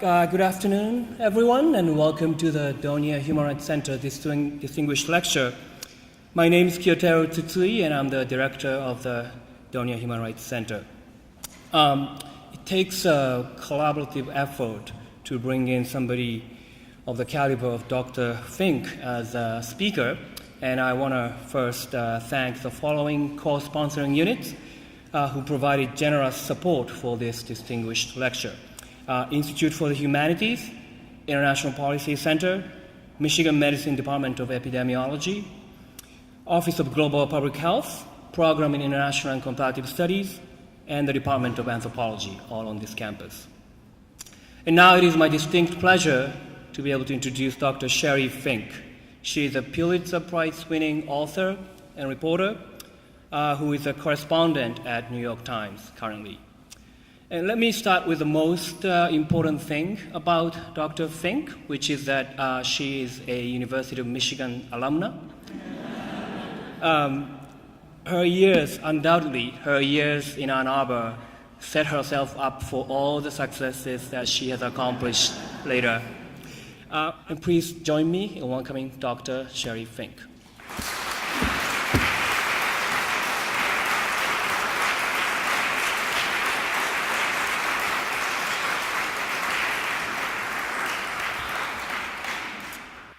Good afternoon, everyone, and welcome to the Donia Human Rights Center Distinguished Lecture. My name is Kyotaro Tsutsui, and I'm the director of the Donia Human Rights Center. It takes a collaborative effort to bring in somebody of the caliber of Dr. Fink as a speaker, and I want to first thank the following co-sponsoring units who provided generous support for this distinguished lecture. Institute for the Humanities, International Policy Center, Michigan Medicine Department of Epidemiology, Office of Global Public Health, Program in International and Comparative Studies, and the Department of Anthropology, all on this campus. And now it is my distinct pleasure to be able to introduce Dr. Sheri Fink. She is a Pulitzer Prize winning author and reporter who is a correspondent at New York Times currently. And let me start with the most important thing about Dr. Fink, which is that she is a University of Michigan alumna. Undoubtedly, her years in Ann Arbor set herself up for all the successes that she has accomplished later. And please join me in welcoming Dr. Sheri Fink.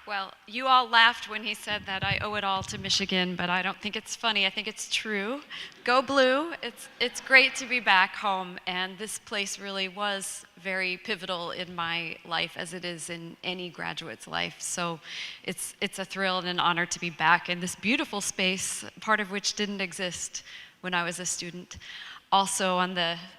Well, you all laughed when he said that I owe it all to Michigan, but I don't think it's funny. I think it's true. Go Blue. It's great to be back home, and this place really was very pivotal in my life, as it is in any graduate's life. So it's a thrill and an honor to be back in this beautiful space, part of which didn't exist when I was a student. Also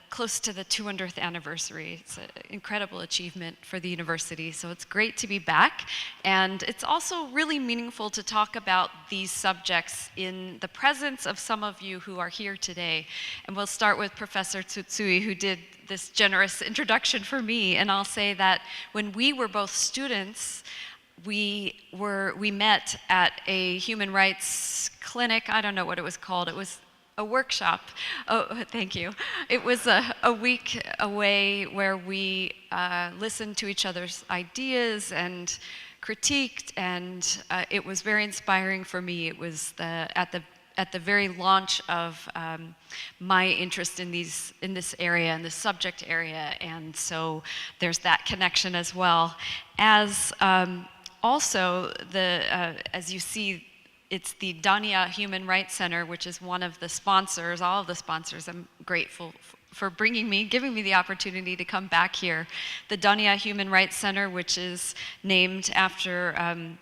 close to the 200th anniversary. It's an incredible achievement for the university, so it's great to be back. And it's also really meaningful to talk about these subjects in the presence of some of you who are here today. And we'll start with Professor Tsutsui, who did this generous introduction for me. And I'll say that when we were both students, we met at a human rights clinic. I don't know what it was called. It was a workshop. Oh, thank you. It was a week away where we listened to each other's ideas and critiqued, and it was very inspiring for me. It was at the very launch of my interest in this area, in this subject area, and so there's that connection as well. As also as you see, it's the Donia Human Rights Center, which is one of the sponsors, all of the sponsors. I'm grateful for giving me the opportunity to come back here. The Donia Human Rights Center, which is named after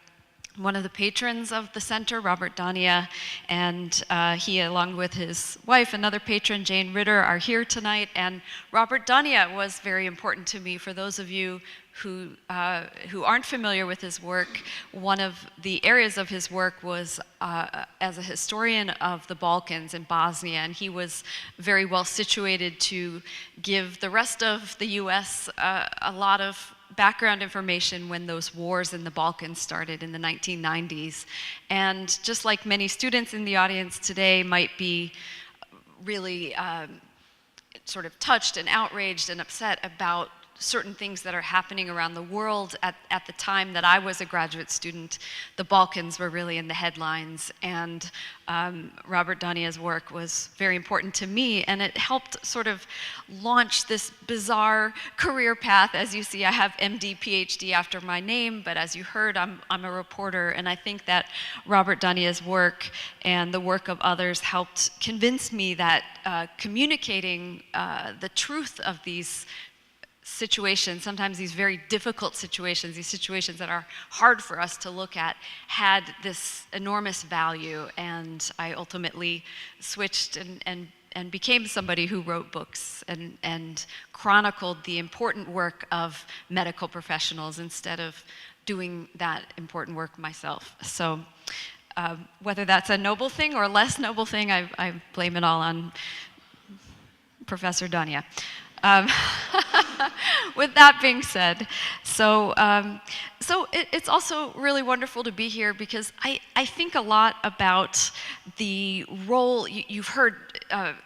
one of the patrons of the center, Robert Donia, and he, along with his wife, another patron, Jane Ritter, are here tonight. And Robert Donia was very important to me. For those of you who aren't familiar with his work, one of the areas of his work was as a historian of the Balkans and Bosnia, and he was very well situated to give the rest of the US a lot of background information when those wars in the Balkans started in the 1990s. And just like many students in the audience today might be really sort of touched and outraged and upset about certain things that are happening around the world. At the time that I was a graduate student, the Balkans were really in the headlines, and Robert Donia's work was very important to me, and it helped sort of launch this bizarre career path. As you see, I have MD, PhD after my name, but as you heard, I'm a reporter, and I think that Robert Donia's work and the work of others helped convince me that communicating the truth of these situations, sometimes these very difficult situations, these situations that are hard for us to look at, had this enormous value. And I ultimately switched and became somebody who wrote books and chronicled the important work of medical professionals instead of doing that important work myself. So whether that's a noble thing or a less noble thing, I blame it all on Professor Donia. with that being said, it's also really wonderful to be here because I think a lot about the role you've heard,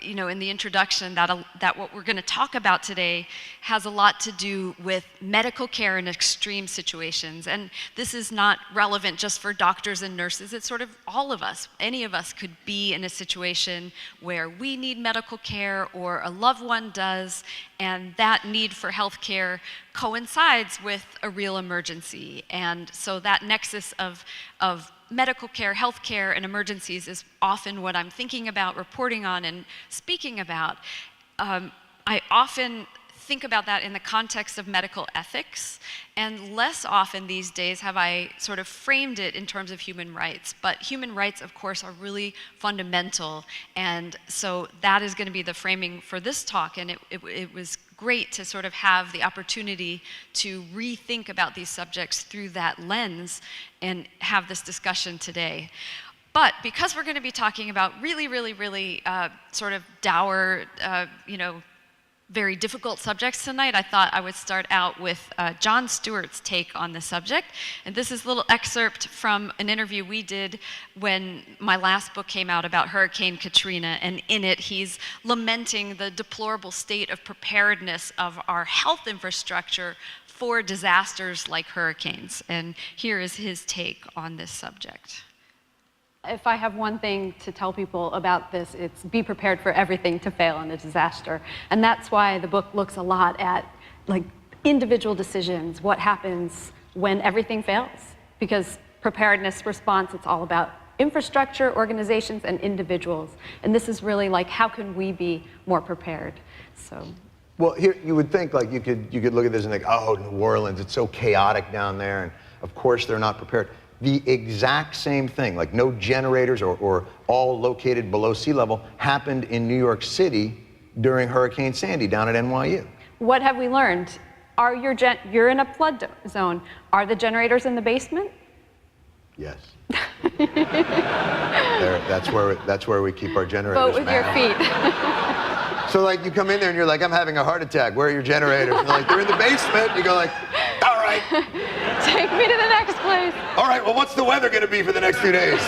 in the introduction that what we're going to talk about today has a lot to do with medical care in extreme situations. And this is not relevant just for doctors and nurses. It's sort of all of us. Any of us could be in a situation where we need medical care or a loved one does, and that need for health care coincides with a real emergency. And so that nexus of medical care, health care, and emergencies is often what I'm thinking about, reporting on, and speaking about. I often think about that in the context of medical ethics, and less often these days have I sort of framed it in terms of human rights. But human rights, of course, are really fundamental, and so that is going to be the framing for this talk, and it was great to sort of have the opportunity to rethink about these subjects through that lens and have this discussion today. But because we're going to be talking about really sort of dour, very difficult subjects tonight, I thought I would start out with Jon Stewart's take on the subject. And this is a little excerpt from an interview we did when my last book came out about Hurricane Katrina. And in it, he's lamenting the deplorable state of preparedness of our health infrastructure for disasters like hurricanes. And here is his take on this subject. If I have one thing to tell people about this, it's be prepared for everything to fail in a disaster. And that's why the book looks a lot at individual decisions, what happens when everything fails. Because preparedness response, it's all about infrastructure, organizations, and individuals. And this is really how can we be more prepared? So. Well, here you would think you could look at this and think, oh, New Orleans, it's so chaotic down there, and of course they're not prepared. The exact same thing, no generators or all located below sea level, happened in New York City during Hurricane Sandy down at NYU. What have we learned? You're in a flood zone. Are the generators in the basement? Yes. That's where we keep our generators. Vote with your feet. So you come in there and you're like, I'm having a heart attack. Where are your generators? And they're in the basement. You go all right. Take me to the next place. All right, well, what's the weather going to be for the next few days?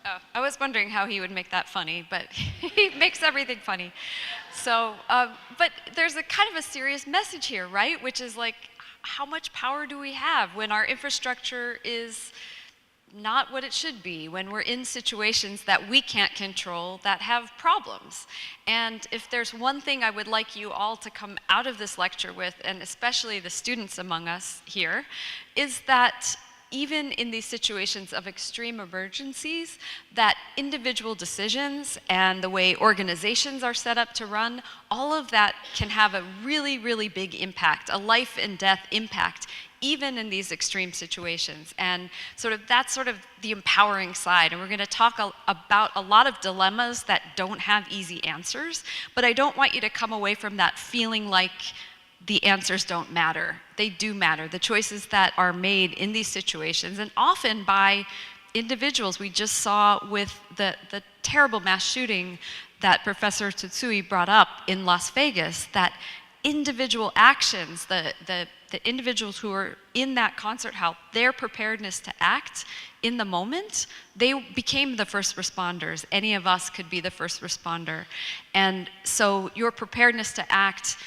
Oh, I was wondering how he would make that funny, but he makes everything funny. So, but there's a kind of a serious message here, right? Which is how much power do we have when our infrastructure is not what it should be, when we're in situations that we can't control that have problems? And if there's one thing I would like you all to come out of this lecture with, and especially the students among us here, is that even in these situations of extreme emergencies, that individual decisions and the way organizations are set up to run, all of that can have a really big impact, a life and death impact, even in these extreme situations. And that's sort of the empowering side. And we're going to talk about a lot of dilemmas that don't have easy answers, but I don't want you to come away from that feeling like the answers don't matter. They do matter. The choices that are made in these situations, and often by individuals. We just saw with the terrible mass shooting that Professor Tsutsui brought up in Las Vegas, that individual actions, the individuals who are in that concert hall, their preparedness to act in the moment, they became the first responders. Any of us could be the first responder. And so your preparedness to act,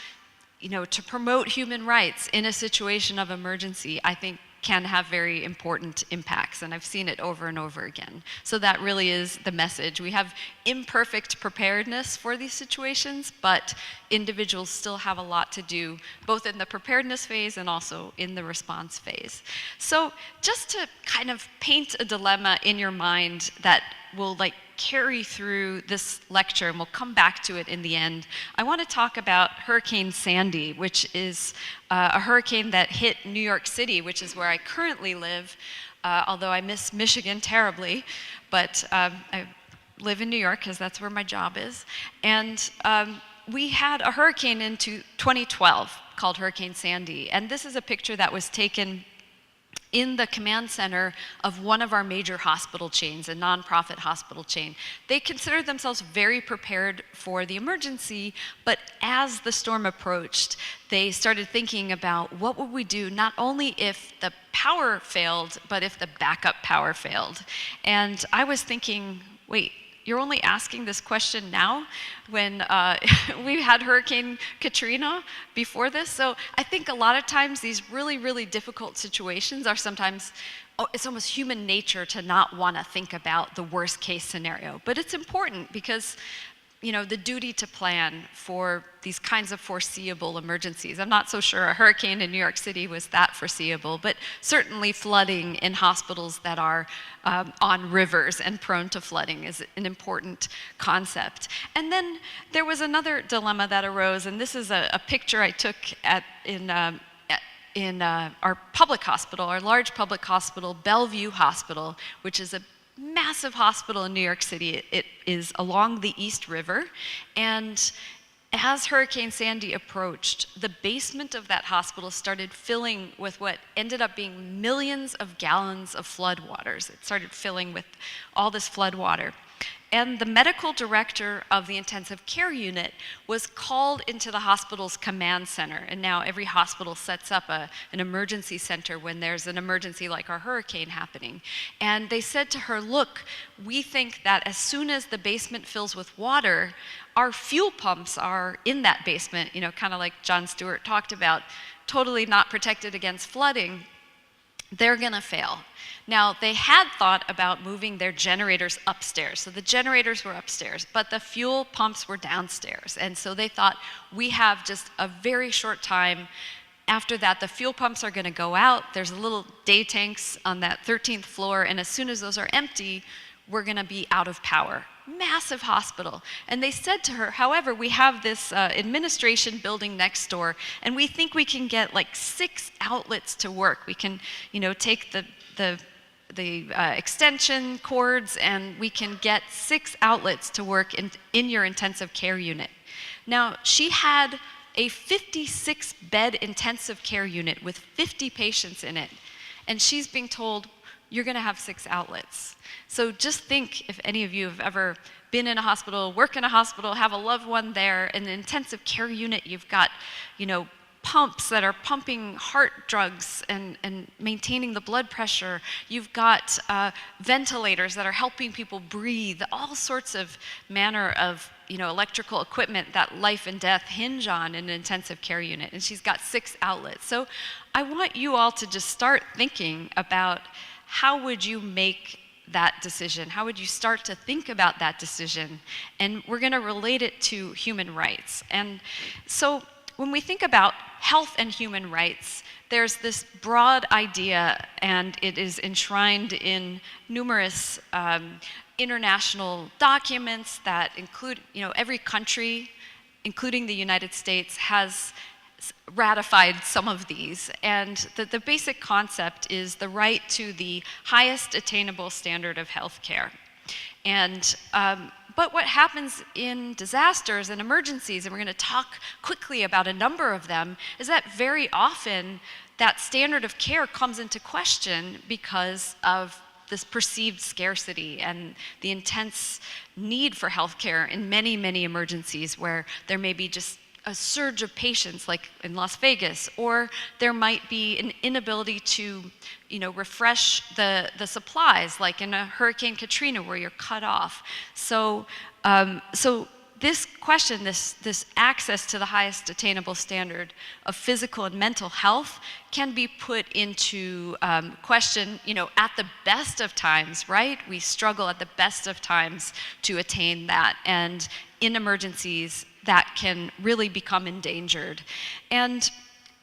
to promote human rights in a situation of emergency, I think can have very important impacts, and I've seen it over and over again. So that really is the message. We have imperfect preparedness for these situations, but individuals still have a lot to do, both in the preparedness phase and also in the response phase. So just to kind of paint a dilemma in your mind that will carry through this lecture, and we'll come back to it in the end, I want to talk about Hurricane Sandy, which is a hurricane that hit New York City, which is where I currently live, although I miss Michigan terribly, but I live in New York because that's where my job is. And we had a hurricane in 2012 called Hurricane Sandy, and this is a picture that was taken in the command center of one of our major hospital chains, a nonprofit hospital chain. They considered themselves very prepared for the emergency, but as the storm approached, they started thinking about what would we do not only if the power failed, but if the backup power failed. And I was thinking, wait, you're only asking this question now when we had Hurricane Katrina before this. So I think a lot of times these really, really difficult situations are sometimes, it's almost human nature to not want to think about the worst case scenario. But it's important because the duty to plan for these kinds of foreseeable emergencies. I'm not so sure a hurricane in New York City was that foreseeable, but certainly flooding in hospitals that are on rivers and prone to flooding is an important concept. And then there was another dilemma that arose, and this is a picture I took in our public hospital, our large public hospital, Bellevue Hospital, which is a massive hospital in New York City. It is along the East River, and as Hurricane Sandy approached, the basement of that hospital started filling with what ended up being millions of gallons of floodwaters. It started filling with all this flood water. And the medical director of the intensive care unit was called into the hospital's command center. And now every hospital sets up an emergency center when there's an emergency like our hurricane happening. And they said to her, look, we think that as soon as the basement fills with water, our fuel pumps are in that basement, kind of like Jon Stewart talked about, totally not protected against flooding. They're gonna fail. Now, they had thought about moving their generators upstairs. So the generators were upstairs, but the fuel pumps were downstairs. And so they thought, we have just a very short time. After that, the fuel pumps are gonna go out. There's little day tanks on that 13th floor, and as soon as those are empty, we're gonna be out of power. Massive hospital. And they said to her, however, we have this administration building next door, and we think we can get like 6 outlets to work. We can, take the extension cords, and we can get 6 outlets to work in your intensive care unit. Now, she had a 56-bed intensive care unit with 50 patients in it, and she's being told, you're gonna have 6 outlets. So just think if any of you have ever been in a hospital, work in a hospital, have a loved one there, in an intensive care unit, you've got, pumps that are pumping heart drugs and maintaining the blood pressure. You've got ventilators that are helping people breathe, all sorts of manner of electrical equipment that life and death hinge on in an intensive care unit. And she's got 6 outlets. So I want you all to just start thinking about how would you make that decision? How would you start to think about that decision? And we're gonna relate it to human rights. And so when we think about health and human rights, there's this broad idea, and it is enshrined in numerous international documents that include, every country, including the United States, has ratified some of these. And the basic concept is the right to the highest attainable standard of health care. And but what happens in disasters and emergencies, and we're going to talk quickly about a number of them, is that very often that standard of care comes into question because of this perceived scarcity and the intense need for healthcare in many, many emergencies where there may be just a surge of patients like in Las Vegas, or there might be an inability to refresh the supplies like in a Hurricane Katrina where you're cut off. So this question, this access to the highest attainable standard of physical and mental health can be put into question, at the best of times, right? We struggle at the best of times to attain that, and in emergencies, that can really become endangered. And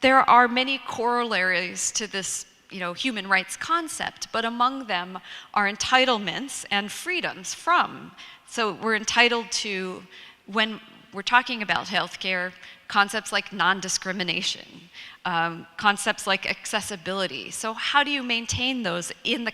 there are many corollaries to this human rights concept, but among them are entitlements and freedoms from. So we're entitled to, when we're talking about healthcare, concepts like non-discrimination, concepts like accessibility. So how do you maintain those in the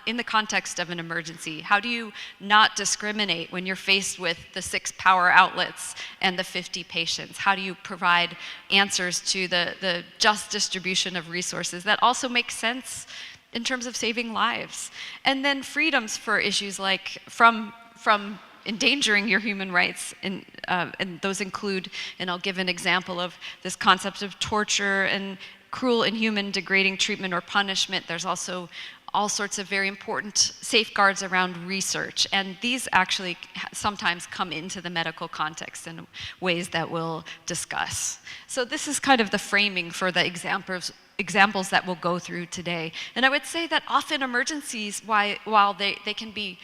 in the context of an emergency? How do you not discriminate when you're faced with the 6 power outlets and the 50 patients? How do you provide answers to the just distribution of resources that also make sense in terms of saving lives? And then freedoms for issues like from endangering your human rights, and those include, and I'll give an example of this concept of torture and cruel, inhuman, degrading treatment or punishment. There's also all sorts of very important safeguards around research, and these actually sometimes come into the medical context in ways that we'll discuss. So this is kind of the framing for the examples that we'll go through today. And I would say that often emergencies, while they can be,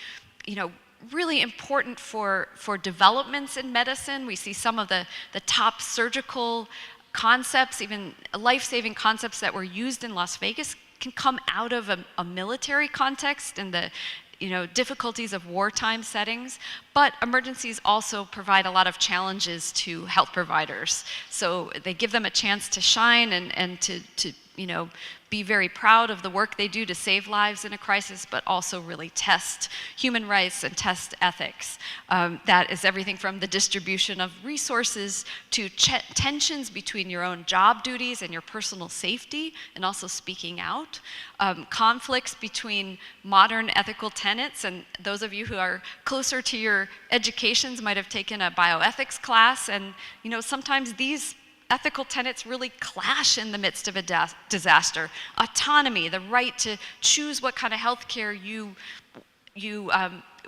really important for developments in medicine. We see some of the top surgical concepts, even life-saving concepts that were used in Las Vegas, can come out of a military context and the difficulties of wartime settings. But emergencies also provide a lot of challenges to health providers. So they give them a chance to shine and to be very proud of the work they do to save lives in a crisis, but also really test human rights and test ethics. That is everything from the distribution of resources to tensions between your own job duties and your personal safety, and also speaking out. Conflicts between modern ethical tenets, and those of you who are closer to your educations might have taken a bioethics class, and sometimes these ethical tenets really clash in the midst of a disaster. Autonomy, the right to choose what kind of health care you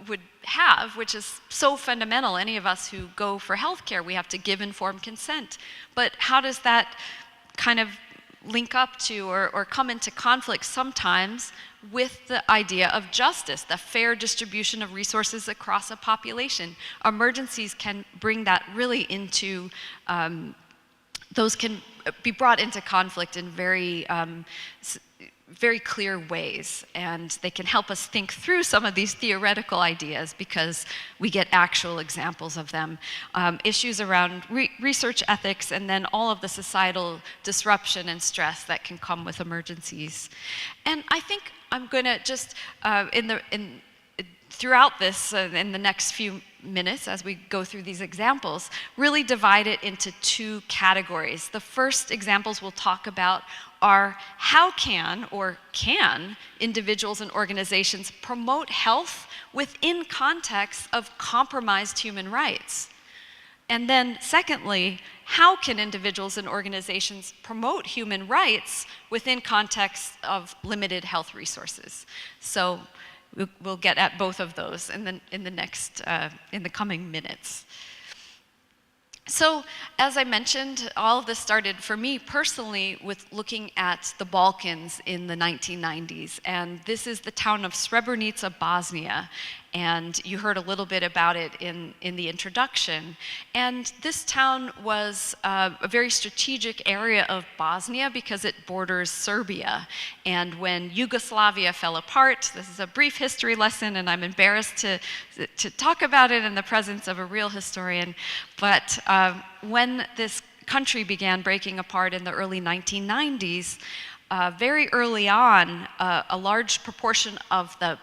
would have, which is so fundamental. Any of us who go for health care, we have to give informed consent. But how does that kind of link up to or come into conflict sometimes with the idea of justice, the fair distribution of resources across a population? Emergencies can bring that really into those can be brought into conflict in very clear ways, and they can help us think through some of these theoretical ideas because we get actual examples of them. Issues around research ethics, and then all of the societal disruption and stress that can come with emergencies. And I think I'm going to just, throughout this, in the next few minutes as we go through these examples, really divide it into 2 categories. The first examples we'll talk about are how can individuals and organizations promote health within context of compromised human rights? And then secondly, how can individuals and organizations promote human rights within context of limited health resources? So we'll get at both of those in the coming minutes. So, as I mentioned, all of this started for me personally with looking at the Balkans in the 1990s, and this is the town of Srebrenica, Bosnia. And you heard a little bit about it in the introduction. And this town was a very strategic area of Bosnia because it borders Serbia. And when Yugoslavia fell apart, this is a brief history lesson, and I'm embarrassed to talk about it in the presence of a real historian, but when this country began breaking apart in the early 1990s, very early on, a large proportion of the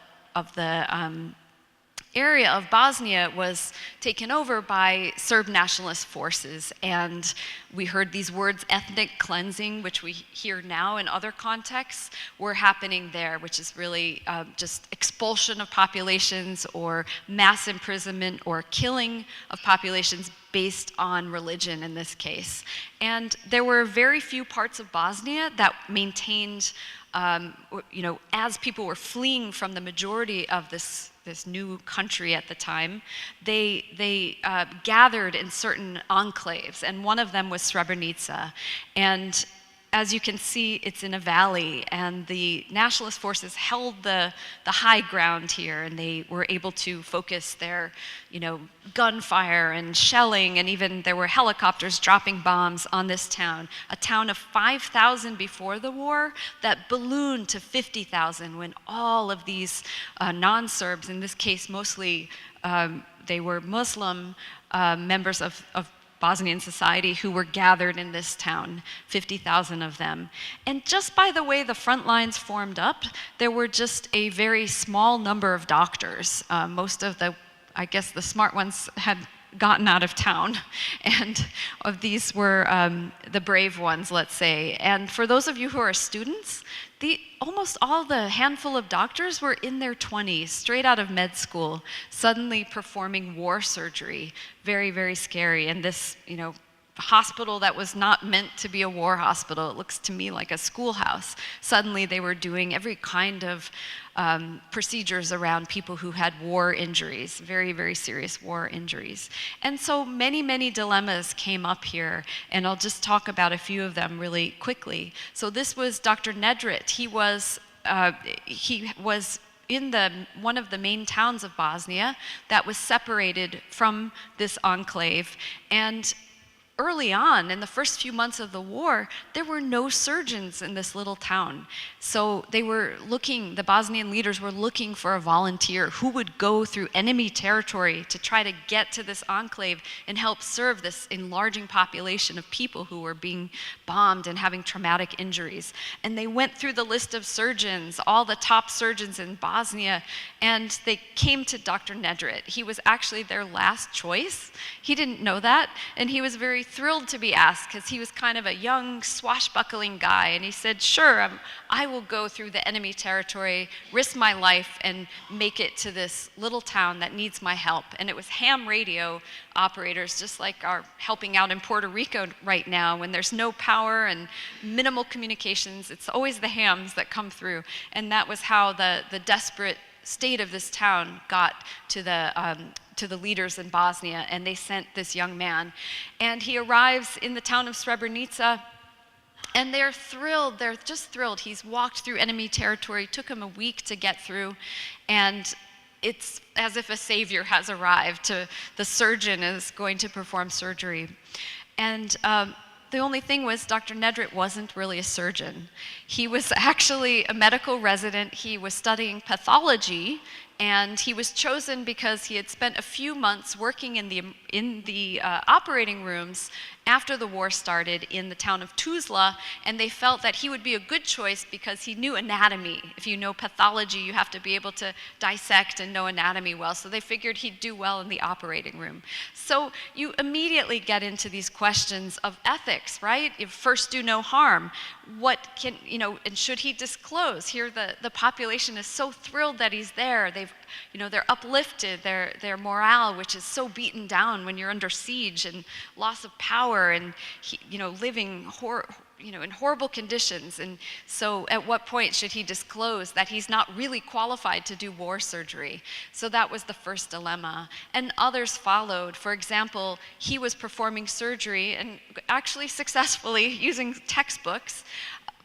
area of Bosnia was taken over by Serb nationalist forces, and we heard these words, ethnic cleansing, which we hear now in other contexts, were happening there, which is really just expulsion of populations or mass imprisonment or killing of populations based on religion in this case. And there were very few parts of Bosnia that maintained, as people were fleeing from the majority of this new country at the time, they gathered in certain enclaves, and one of them was Srebrenica. And as you can see, it's in a valley, and the nationalist forces held the high ground here, and they were able to focus their, gunfire and shelling, and even there were helicopters dropping bombs on this town, a town of 5,000 before the war that ballooned to 50,000 when all of these non-Serbs, in this case mostly they were Muslim members of Bosnian society who were gathered in this town, 50,000 of them. And just by the way the front lines formed up, there were just a very small number of doctors. Most of the, I guess the smart ones had gotten out of town, and of these were the brave ones, let's say. And for those of you who are students, almost all the handful of doctors were in their 20s, straight out of med school, suddenly performing war surgery. Very, very scary. And this, hospital that was not meant to be a war hospital, it looks to me like a schoolhouse. Suddenly they were doing every kind of procedures around people who had war injuries, very, very serious war injuries. And so many, many dilemmas came up here, and I'll just talk about a few of them really quickly. So this was Dr. Nedret. He was in one of the main towns of Bosnia that was separated from this enclave, and early on, in the first few months of the war, there were no surgeons in this little town. So the Bosnian leaders were looking for a volunteer who would go through enemy territory to try to get to this enclave and help serve this enlarging population of people who were being bombed and having traumatic injuries. And they went through the list of surgeons, all the top surgeons in Bosnia, and they came to Dr. Nedret. He was actually their last choice. He didn't know that, and he was very thrilled to be asked because he was kind of a young, swashbuckling guy, and he said, sure, I will go through the enemy territory, risk my life, and make it to this little town that needs my help. And it was ham radio operators, just like are helping out in Puerto Rico right now when there's no power and minimal communications. It's always the hams that come through. And that was how the desperate state of this town got to the leaders in Bosnia, and they sent this young man. And he arrives in the town of Srebrenica, and they're thrilled, they're just thrilled. He's walked through enemy territory, took him a week to get through, and it's as if a savior has arrived. The surgeon is going to perform surgery. And the only thing was Dr. Nedret wasn't really a surgeon. He was actually a medical resident. He was studying pathology, and he was chosen because he had spent a few months working in the operating rooms after the war started in the town of Tuzla, and they felt that he would be a good choice because he knew anatomy. If you know pathology, you have to be able to dissect and know anatomy well, so they figured he'd do well in the operating room. So you immediately get into these questions of ethics, right? If first do no harm, and should he disclose? Here the population is so thrilled that he's there. They're uplifted, their morale, which is so beaten down when you're under siege and loss of power and living in horrible conditions. And so at what point should he disclose that he's not really qualified to do war surgery? So that was the first dilemma. And others followed. For example, he was performing surgery, and actually successfully using textbooks,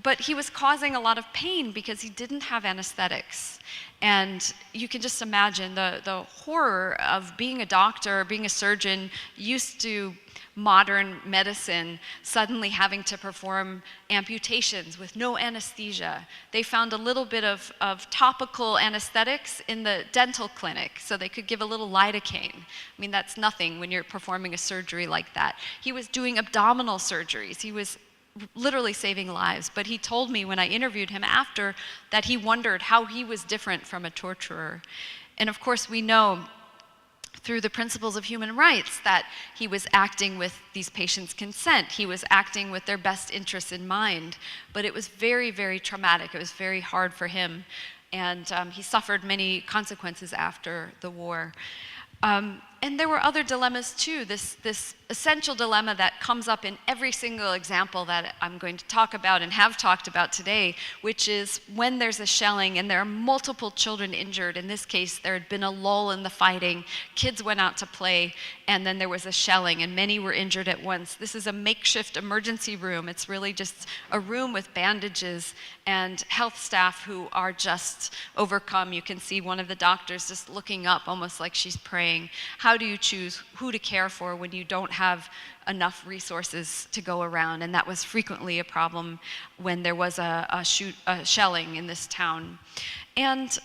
but he was causing a lot of pain because he didn't have anesthetics. And you can just imagine the horror of being a doctor, being a surgeon, used to modern medicine, suddenly having to perform amputations with no anesthesia. They found a little bit of topical anesthetics in the dental clinic, so they could give a little lidocaine. I mean, that's nothing when you're performing a surgery like that. He was doing abdominal surgeries. He was literally saving lives. But he told me when I interviewed him after that he wondered how he was different from a torturer. And of course, we know through the principles of human rights that he was acting with these patients' consent. He was acting with their best interests in mind. But it was very, very traumatic. It was very hard for him. And he suffered many consequences after the war. And there were other dilemmas too, this essential dilemma that comes up in every single example that I'm going to talk about and have talked about today, which is when there's a shelling and there are multiple children injured. In this case, there had been a lull in the fighting, kids went out to play, and then there was a shelling and many were injured at once. This is a makeshift emergency room. It's really just a room with bandages and health staff who are just overcome. You can see one of the doctors just looking up almost like she's praying. How do you choose who to care for when you don't have enough resources to go around? And that was frequently a problem when there was a shelling in this town. And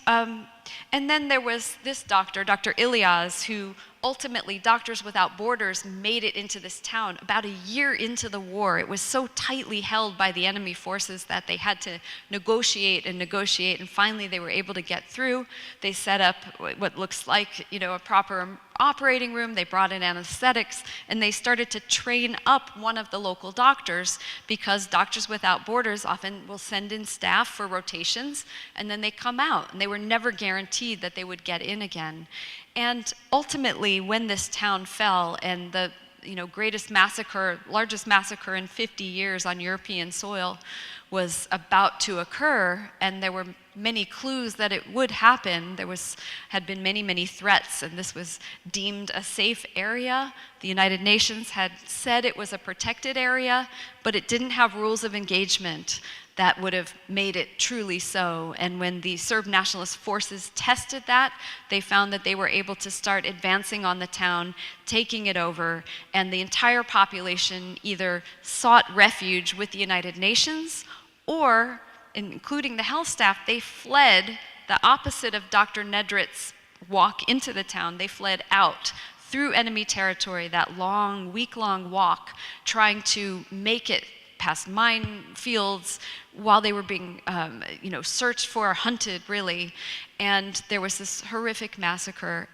then there was this doctor, Dr. Ilyas, who ultimately, Doctors Without Borders made it into this town about a year into the war. It was so tightly held by the enemy forces that they had to negotiate and negotiate, and finally they were able to get through. They set up what looks like, a proper operating room. They brought in anesthetics, and they started to train up one of the local doctors, because Doctors Without Borders often will send in staff for rotations, and then they come out, and they were never guaranteed that they would get in again. And ultimately, when this town fell, and the greatest massacre, largest massacre in 50 years on European soil was about to occur, and there were many clues that it would happen. Had been many threats, and this was deemed a safe area. The United Nations had said it was a protected area, but it didn't have rules of engagement that would have made it truly so. And when the Serb nationalist forces tested that, they found that they were able to start advancing on the town, taking it over, and the entire population either sought refuge with the United Nations, or, including the health staff, they fled the opposite of Dr. Nedritz's walk into the town. They fled out through enemy territory, that week-long walk, trying to make it past minefields while they were being, searched for, hunted, really. And there was this horrific massacre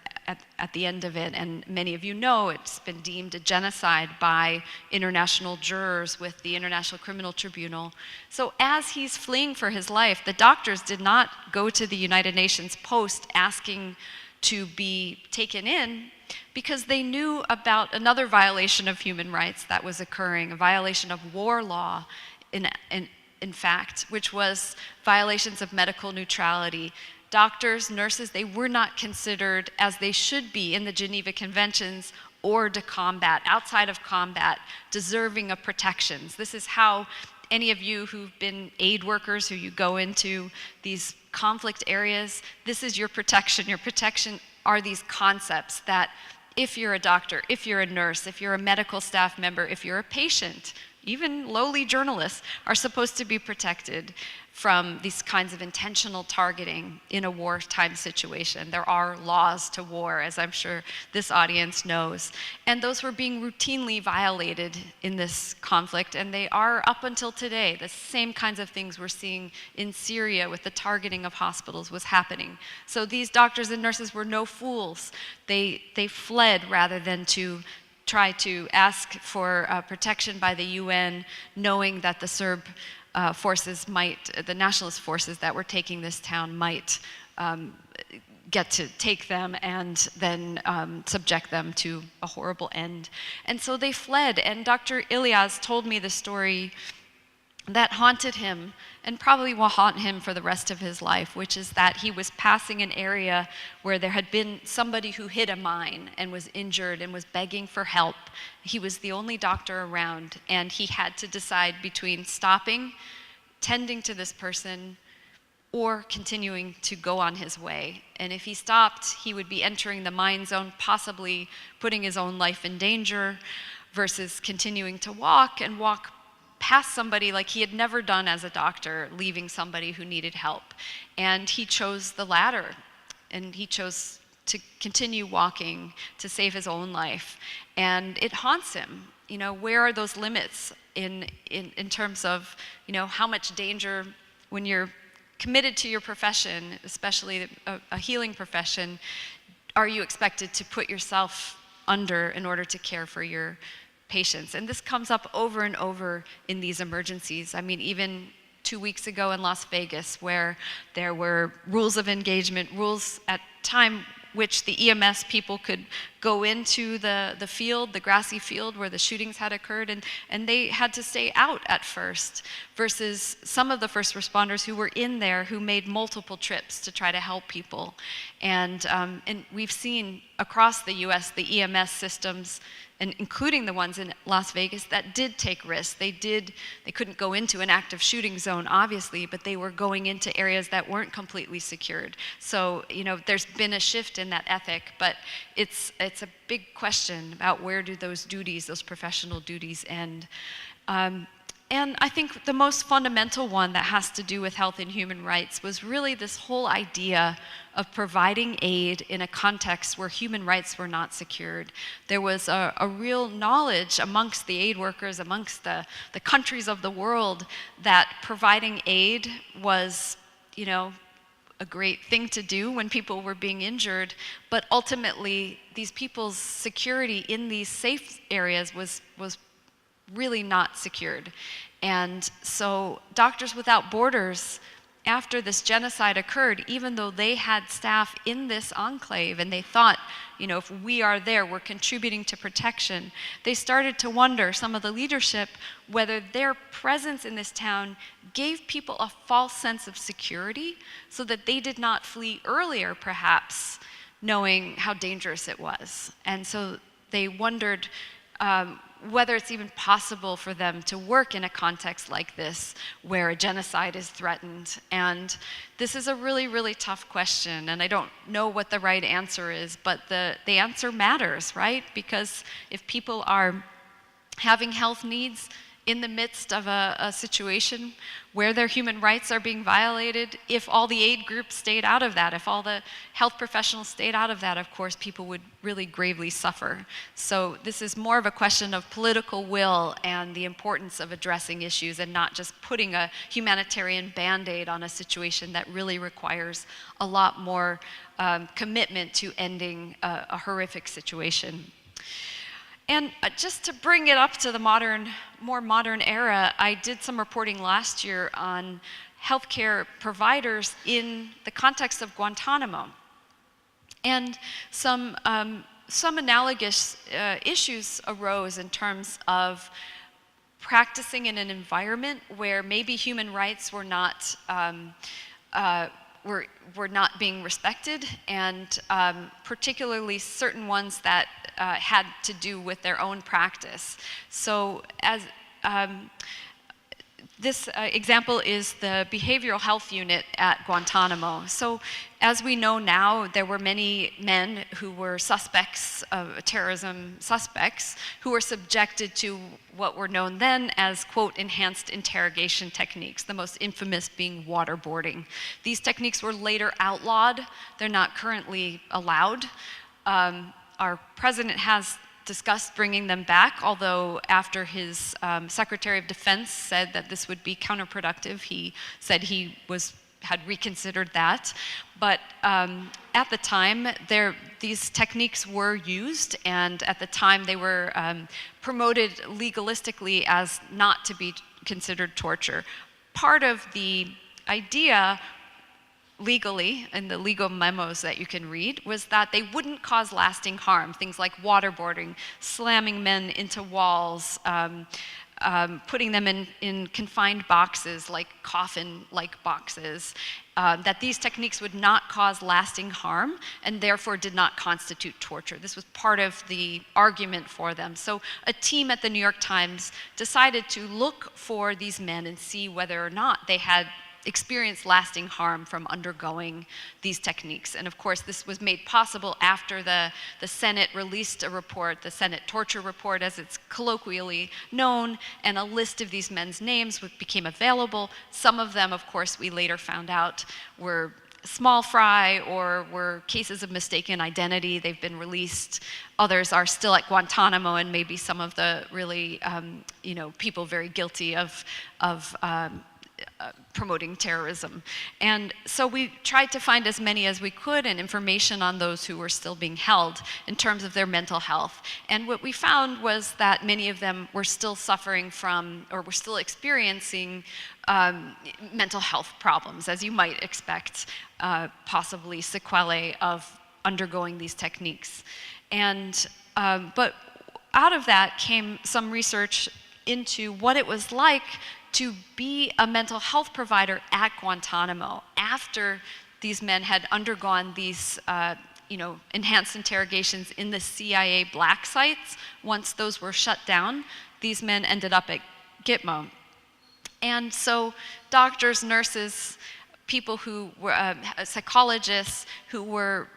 at the end of it, and many of you know it's been deemed a genocide by international jurors with the International Criminal Tribunal. So as he's fleeing for his life, the doctors did not go to the United Nations post asking to be taken in, because they knew about another violation of human rights that was occurring, a violation of war law, in fact, which was violations of medical neutrality. Doctors, nurses, they were not considered, as they should be in the Geneva Conventions, hors de combat, outside of combat, deserving of protections. This is how any of you who've been aid workers, who you go into these conflict areas, this is your protection. Your protection are these concepts that if you're a doctor, if you're a nurse, if you're a medical staff member, if you're a patient, even lowly journalists are supposed to be protected from these kinds of intentional targeting in a wartime situation. There are laws to war, as I'm sure this audience knows. And those were being routinely violated in this conflict, and they are up until today. The same kinds of things we're seeing in Syria with the targeting of hospitals was happening. So these doctors and nurses were no fools. They fled rather than to try to ask for protection by the UN, knowing that the Serb forces the nationalist forces that were taking this town might get to take them and then subject them to a horrible end. And so they fled, and Dr. Ilyas told me the story that haunted him and probably will haunt him for the rest of his life, which is that he was passing an area where there had been somebody who hid a mine and was injured and was begging for help. He was the only doctor around, and he had to decide between stopping, tending to this person, or continuing to go on his way. And if he stopped, he would be entering the mine zone, possibly putting his own life in danger, versus continuing to walk past somebody like he had never done as a doctor, leaving somebody who needed help. And he chose the latter, and he chose to continue walking to save his own life. And it haunts him. Where are those limits in terms of, how much danger, when you're committed to your profession, especially a healing profession, are you expected to put yourself under in order to care for your patients? And this comes up over and over in these emergencies. I mean, even 2 weeks ago in Las Vegas, where there were rules of engagement, rules at time which the EMS people could go into the field, the grassy field where the shootings had occurred, and they had to stay out at first, versus some of the first responders who were in there who made multiple trips to try to help people. And we've seen across the US the EMS systems, and including the ones in Las Vegas, that did take risks. They couldn't go into an active shooting zone, obviously, but they were going into areas that weren't completely secured. So, there's been a shift in that ethic, but it's a big question about where do those duties, those professional duties end. And I think the most fundamental one that has to do with health and human rights was really this whole idea of providing aid in a context where human rights were not secured. There was a real knowledge amongst the aid workers, amongst the countries of the world, that providing aid was, you know, a great thing to do when people were being injured, but ultimately these people's security in these safe areas was really not secured. And so Doctors Without Borders, after this genocide occurred, even though they had staff in this enclave and they thought, you know, if we are there, we're contributing to protection, they started to wonder, some of the leadership, whether their presence in this town gave people a false sense of security so that they did not flee earlier, perhaps, knowing how dangerous it was. And so they wondered whether it's even possible for them to work in a context like this where a genocide is threatened. And this is a really, really tough question, and I don't know what the right answer is, but the answer matters, right? Because if people are having health needs in the midst of a situation where their human rights are being violated, if all the aid groups stayed out of that, if all the health professionals stayed out of that, of course, people would really gravely suffer. So this is more of a question of political will and the importance of addressing issues and not just putting a humanitarian Band-Aid on a situation that really requires a lot more commitment to ending a horrific situation. And just to bring it up to the more modern era, I did some reporting last year on healthcare providers in the context of Guantanamo. And some analogous issues arose in terms of practicing in an environment where maybe human rights were not were not being respected, and particularly certain ones that had to do with their own practice. So as this example is the behavioral health unit at Guantanamo. So as we know now, there were many men who were suspects of terrorism suspects who were subjected to what were known then as, quote, enhanced interrogation techniques, the most infamous being waterboarding. These techniques were later outlawed. They're not currently allowed. Our president has discussed bringing them back, although after his Secretary of Defense said that this would be counterproductive, he said he had reconsidered that. But at the time, these techniques were used, and at the time they were promoted legalistically as not to be considered torture. Part of the idea legally, in the legal memos that you can read, was that they wouldn't cause lasting harm. Things like waterboarding, slamming men into walls, putting them in confined boxes like coffin-like boxes, that these techniques would not cause lasting harm and therefore did not constitute torture. This was part of the argument for them. So a team at the New York Times decided to look for these men and see whether or not they had experienced lasting harm from undergoing these techniques. And of course, this was made possible after the Senate released a report, the Senate Torture Report as it's colloquially known, and a list of these men's names became available. Some of them, of course, we later found out were small fry or were cases of mistaken identity. They've been released. Others are still at Guantanamo, and maybe some of the really, people very guilty of promoting terrorism. And so we tried to find as many as we could and information on those who were still being held in terms of their mental health. And what we found was that many of them were still suffering from, or were still experiencing mental health problems, as you might expect, possibly sequelae of undergoing these techniques. And, but out of that came some research into what it was like to be a mental health provider at Guantanamo after these men had undergone these enhanced interrogations in the CIA black sites. Once those were shut down, these men ended up at Gitmo. And so doctors, nurses, people who were psychologists who were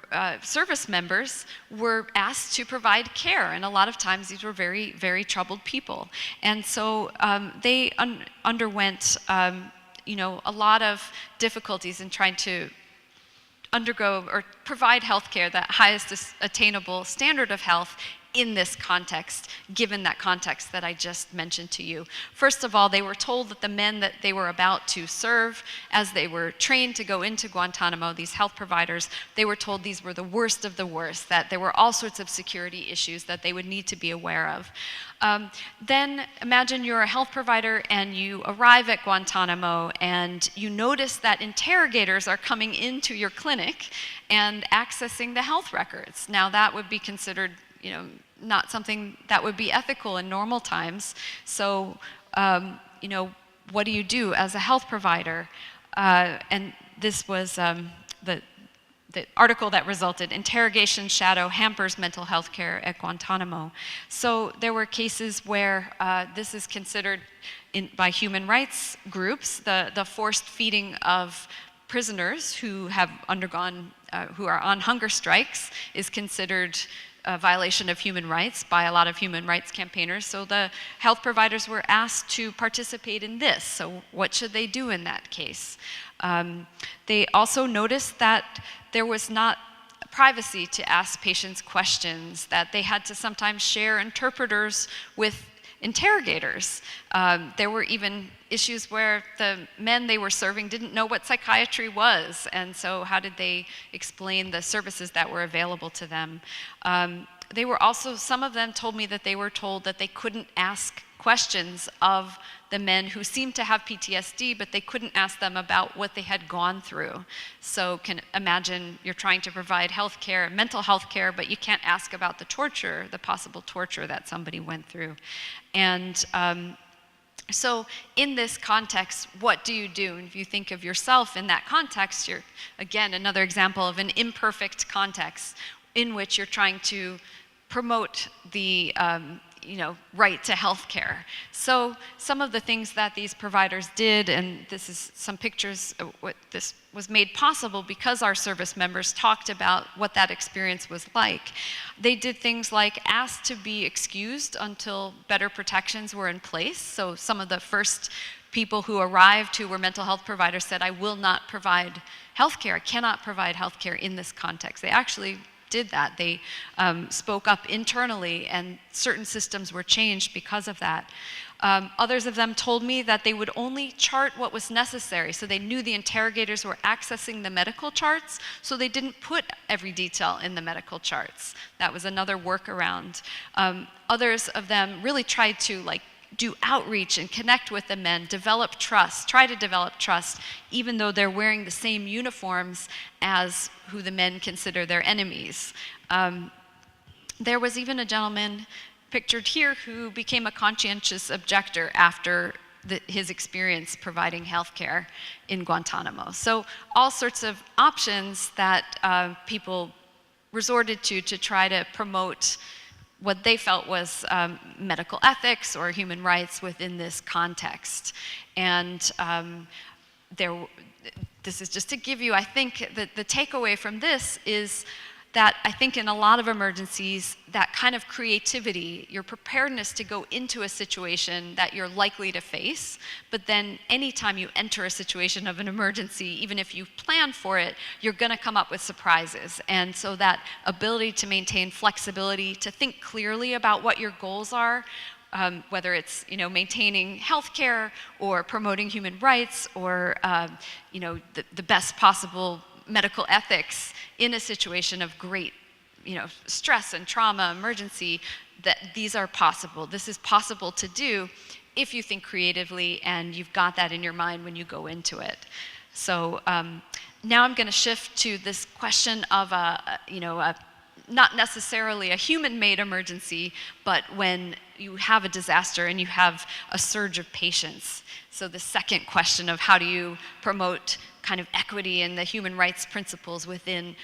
service members were asked to provide care, and a lot of times these were very, very troubled people. And so they underwent a lot of difficulties in trying to undergo or provide health care, that highest attainable standard of health in this context, given that context that I just mentioned to you. First of all, they were told that the men that they were about to serve, as they were trained to go into Guantanamo, these health providers, they were told these were the worst of the worst, that there were all sorts of security issues that they would need to be aware of. Then imagine you're a health provider and you arrive at Guantanamo and you notice that interrogators are coming into your clinic and accessing the health records. Now that would be considered not something that would be ethical in normal times. So, what do you do as a health provider? And this was the article that resulted, Interrogation Shadow Hampers Mental Health Care at Guantanamo. So there were cases where this is considered by human rights groups, the forced feeding of prisoners who have undergone, who are on hunger strikes is considered a violation of human rights by a lot of human rights campaigners. So the health providers were asked to participate in this. So what should they do in that case? They also noticed that there was not privacy to ask patients questions, that they had to sometimes share interpreters with interrogators. There were even issues where the men they were serving didn't know what psychiatry was, and so how did they explain the services that were available to them? They were also, some of them told me that they were told that they couldn't ask questions of the men who seemed to have PTSD, but they couldn't ask them about what they had gone through. So can imagine you're trying to provide health care, mental health care, but you can't ask about the torture, the possible torture that somebody went through. And so in this context, what do you do? And if you think of yourself in that context, you're, again, another example of an imperfect context in which you're trying to promote the right to health care. So some of the things that these providers did, and this is some pictures of what this was made possible because our service members talked about what that experience was like. They did things like ask to be excused until better protections were in place. So some of the first people who arrived who were mental health providers said, I will not provide health care. I cannot provide health care in this context. They actually did that. They spoke up internally, and certain systems were changed because of that. Others of them told me that they would only chart what was necessary. So they knew the interrogators were accessing the medical charts, so they didn't put every detail in the medical charts. That was another workaround. Others of them really tried to do outreach and connect with the men, develop trust, try to develop trust, even though they're wearing the same uniforms as who the men consider their enemies. There was even a gentleman pictured here who became a conscientious objector after his experience providing health care in Guantanamo. So all sorts of options that people resorted to try to promote what they felt was medical ethics or human rights within this context. And this is just to give you, I think that the takeaway from this is that I think in a lot of emergencies, that kind of creativity, your preparedness to go into a situation that you're likely to face, but then anytime you enter a situation of an emergency, even if you plan for it, you're gonna come up with surprises. And so that ability to maintain flexibility, to think clearly about what your goals are, whether it's maintaining healthcare or promoting human rights or the best possible medical ethics in a situation of great stress and trauma, emergency, that these are possible. This is possible to do if you think creatively and you've got that in your mind when you go into it. So now I'm going to shift to this question of not necessarily a human-made emergency, but when you have a disaster and you have a surge of patients. So the second question of how do you promote kind of equity and the human rights principles within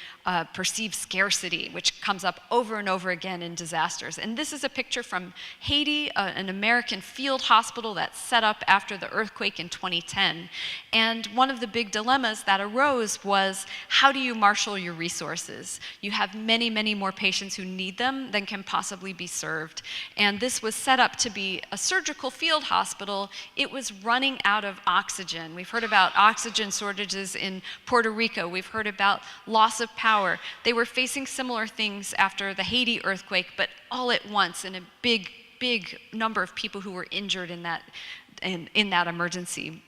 perceived scarcity, which comes up over and over again in disasters. And this is a picture from Haiti, an American field hospital that's set up after the earthquake in 2010. And one of the big dilemmas that arose was, how do you marshal your resources? You have many, many more patients who need them than can possibly be served. And this was set up to be a surgical field hospital. It was running out of oxygen. We've heard about oxygen shortages in Puerto Rico. We've heard about loss of power. They were facing similar things after the Haiti earthquake, but all at once, and a big, big number of people who were injured in that emergency.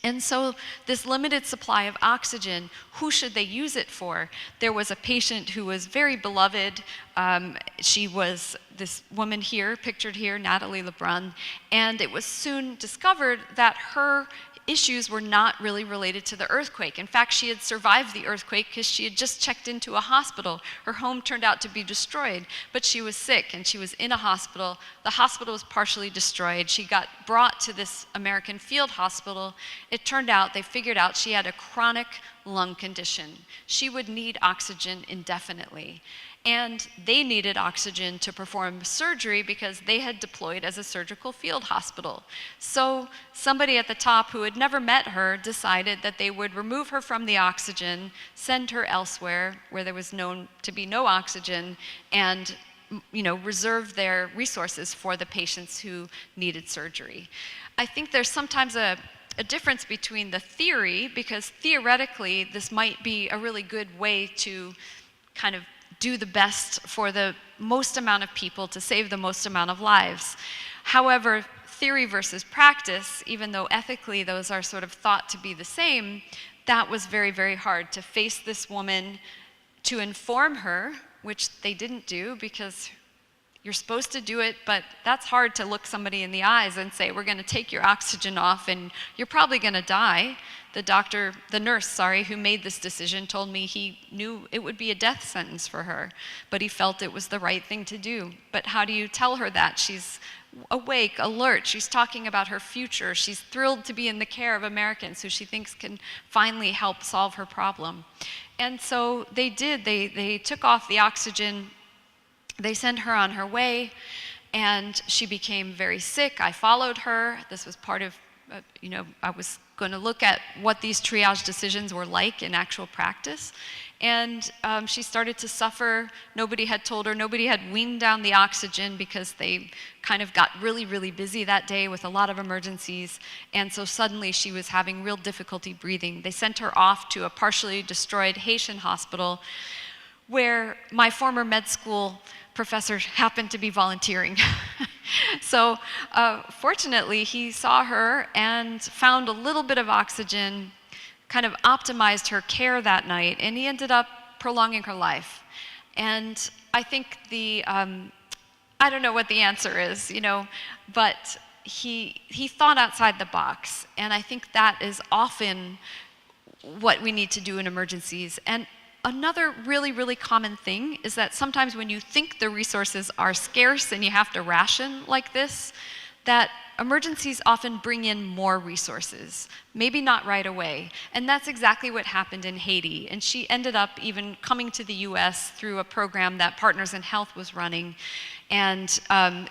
And so this limited supply of oxygen, who should they use it for? There was a patient who was very beloved. She was this woman here, pictured here, Natalie Lebrun, and it was soon discovered that her issues were not really related to the earthquake. In fact, she had survived the earthquake because she had just checked into a hospital. Her home turned out to be destroyed, but she was sick and she was in a hospital. The hospital was partially destroyed. She got brought to this American field hospital. It turned out, they figured out she had a chronic lung condition. She would need oxygen indefinitely. And they needed oxygen to perform surgery because they had deployed as a surgical field hospital. So somebody at the top who had never met her decided that they would remove her from the oxygen, send her elsewhere where there was known to be no oxygen, and reserve their resources for the patients who needed surgery. I think there's sometimes a difference between the theory, because theoretically this might be a really good way to kind of do the best for the most amount of people to save the most amount of lives. However, theory versus practice, even though ethically those are sort of thought to be the same, that was very, very hard to face this woman, to inform her, which they didn't do because you're supposed to do it, but that's hard to look somebody in the eyes and say, we're going to take your oxygen off and you're probably going to die. The nurse, who made this decision told me he knew it would be a death sentence for her, but he felt it was the right thing to do. But how do you tell her that? She's awake, alert, she's talking about her future, she's thrilled to be in the care of Americans who she thinks can finally help solve her problem. And so they did, they took off the oxygen, they sent her on her way, and she became very sick. I followed her. This was part of, I was going to look at what these triage decisions were like in actual practice. And she started to suffer. Nobody had told her, nobody had weaned down the oxygen because they kind of got really, really busy that day with a lot of emergencies. And so suddenly she was having real difficulty breathing. They sent her off to a partially destroyed Haitian hospital where my former med school professor happened to be volunteering. So fortunately, he saw her and found a little bit of oxygen, kind of optimized her care that night, and he ended up prolonging her life. And I think I don't know what the answer is, but he thought outside the box, and I think that is often what we need to do in emergencies. And another really, really common thing is that sometimes when you think the resources are scarce and you have to ration like this, that emergencies often bring in more resources, maybe not right away. And that's exactly what happened in Haiti. And she ended up even coming to the US through a program that Partners in Health was running, and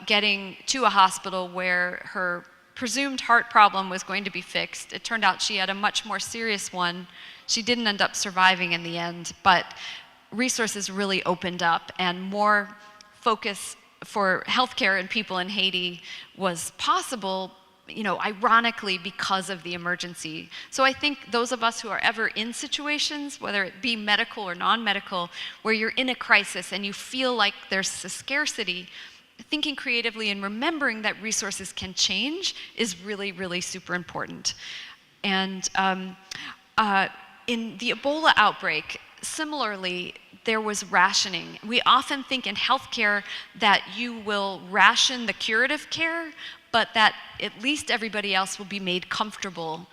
getting to a hospital where her presumed heart problem was going to be fixed. It turned out she had a much more serious one. She didn't end up surviving in the end, but resources really opened up, and more focus for healthcare and people in Haiti was possible, ironically, because of the emergency. So I think those of us who are ever in situations, whether it be medical or non-medical, where you're in a crisis and you feel like there's a scarcity, thinking creatively and remembering that resources can change is really, really super important. And in the Ebola outbreak, similarly, there was rationing. We often think in healthcare that you will ration the curative care, but that at least everybody else will be made comfortable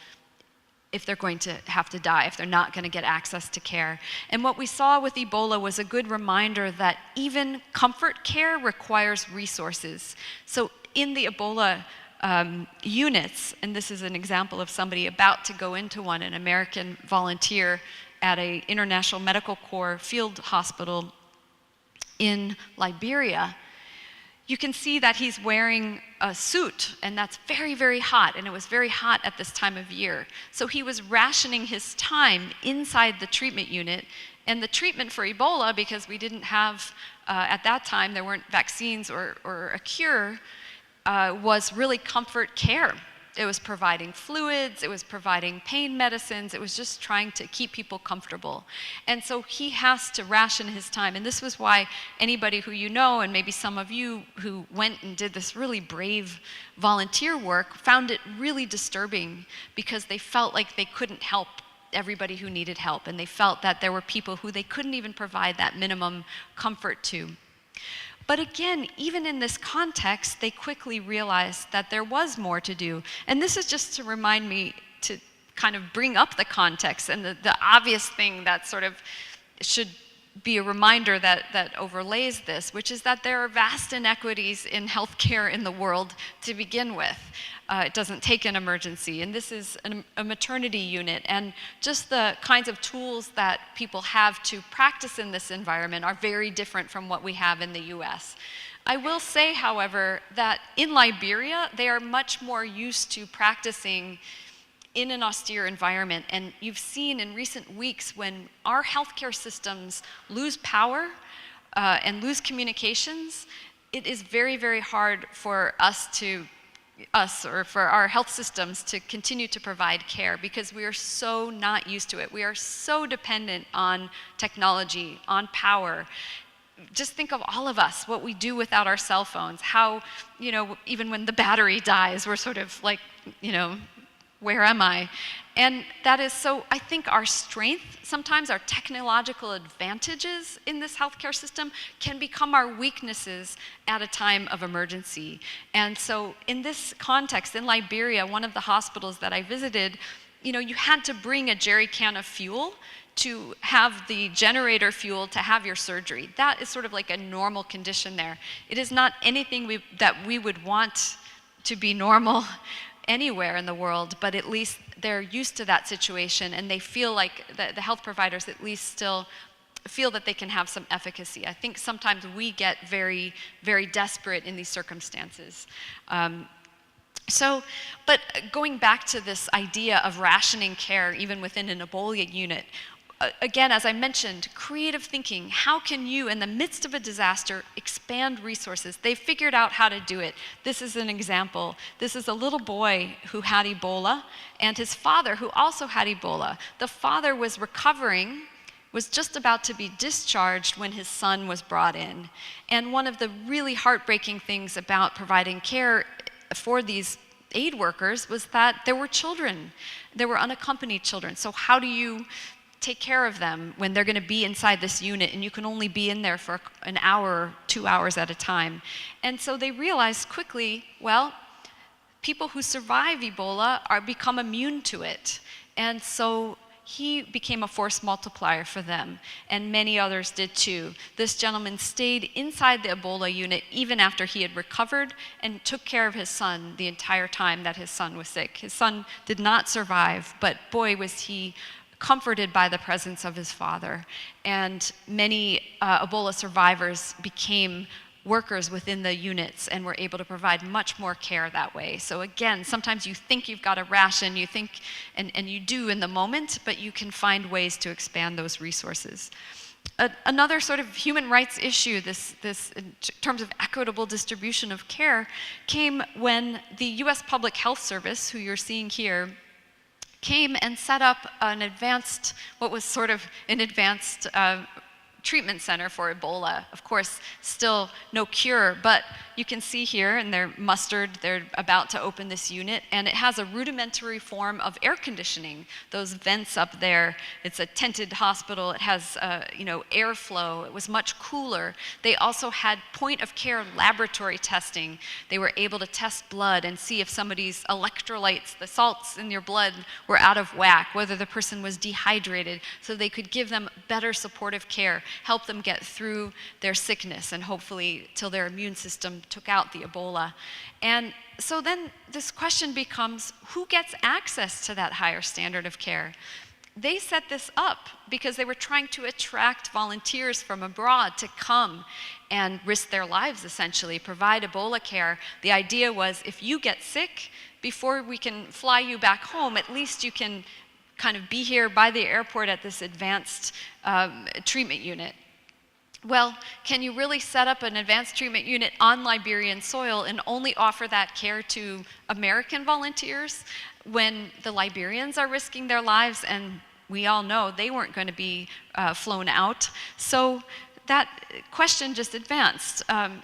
if they're going to have to die, if they're not going to get access to care. And what we saw with Ebola was a good reminder that even comfort care requires resources. So in the Ebola units, and this is an example of somebody about to go into one, an American volunteer at an International Medical Corps field hospital in Liberia. You can see that he's wearing a suit, and that's very, very hot, and it was very hot at this time of year. So he was rationing his time inside the treatment unit, and the treatment for Ebola, because we didn't have, at that time, there weren't vaccines or a cure, was really comfort care. It was providing fluids, it was providing pain medicines, it was just trying to keep people comfortable. And so he has to ration his time. And this was why anybody who you know, and maybe some of you who went and did this really brave volunteer work, found it really disturbing because they felt like they couldn't help everybody who needed help. And they felt that there were people who they couldn't even provide that minimum comfort to. But again, even in this context, they quickly realized that there was more to do. And this is just to remind me to kind of bring up the context and the obvious thing that sort of should be a reminder that overlays this, which is that there are vast inequities in healthcare in the world to begin with. It doesn't take an emergency, and this is a maternity unit, and just the kinds of tools that people have to practice in this environment are very different from what we have in the US. I will say, however, that in Liberia, they are much more used to practicing in an austere environment, and you've seen in recent weeks when our healthcare systems lose power and lose communications, it is very, very hard for or for our health systems to continue to provide care because we are so not used to it. We are so dependent on technology, on power. Just think of all of us, what we do without our cell phones, how, even when the battery dies, we're sort of like, where am I? And that is so, I think our strength, sometimes our technological advantages in this healthcare system can become our weaknesses at a time of emergency. And so in this context, in Liberia, one of the hospitals that I visited, you had to bring a jerry can of fuel to have the generator fuel to have your surgery. That is sort of like a normal condition there. It is not anything that we would want to be normal anywhere in the world, but at least they're used to that situation, and they feel like the health providers at least still feel that they can have some efficacy. I think sometimes we get very, very desperate in these circumstances. But going back to this idea of rationing care even within an Ebola unit, again, as I mentioned, creative thinking. How can you, in the midst of a disaster, expand resources? They figured out how to do it. This is an example. This is a little boy who had Ebola, and his father who also had Ebola. The father was recovering, was just about to be discharged when his son was brought in. And one of the really heartbreaking things about providing care for these aid workers was that there were children. There were unaccompanied children. So how do you take care of them when they're going to be inside this unit and you can only be in there for an hour, 2 hours at a time? And so they realized quickly, well, people who survive Ebola become immune to it. And so he became a force multiplier for them, and many others did too. This gentleman stayed inside the Ebola unit even after he had recovered and took care of his son the entire time that his son was sick. His son did not survive, but boy, was he comforted by the presence of his father. And many Ebola survivors became workers within the units and were able to provide much more care that way. So again, sometimes you think you've got a ration, you think, and you do in the moment, but you can find ways to expand those resources. Another sort of human rights issue, this in terms of equitable distribution of care, came when the US Public Health Service, who you're seeing here, came and set up what was sort of an advanced treatment center for Ebola. Of course, still no cure, but you can see here, and they're about to open this unit, and it has a rudimentary form of air conditioning. Those vents up there, it's a tented hospital, it has airflow, it was much cooler. They also had point-of-care laboratory testing. They were able to test blood and see if somebody's electrolytes, the salts in your blood, were out of whack, whether the person was dehydrated, so they could give them better supportive care. help them get through their sickness and hopefully till their immune system took out the Ebola. And so then this question becomes, who gets access to that higher standard of care? They set this up because they were trying to attract volunteers from abroad to come and risk their lives, essentially, provide Ebola care. The idea was, if you get sick, before we can fly you back home, at least you can kind of be here by the airport at this advanced treatment unit. Well, can you really set up an advanced treatment unit on Liberian soil and only offer that care to American volunteers when the Liberians are risking their lives, and we all know they weren't going to be flown out? So that question just advanced.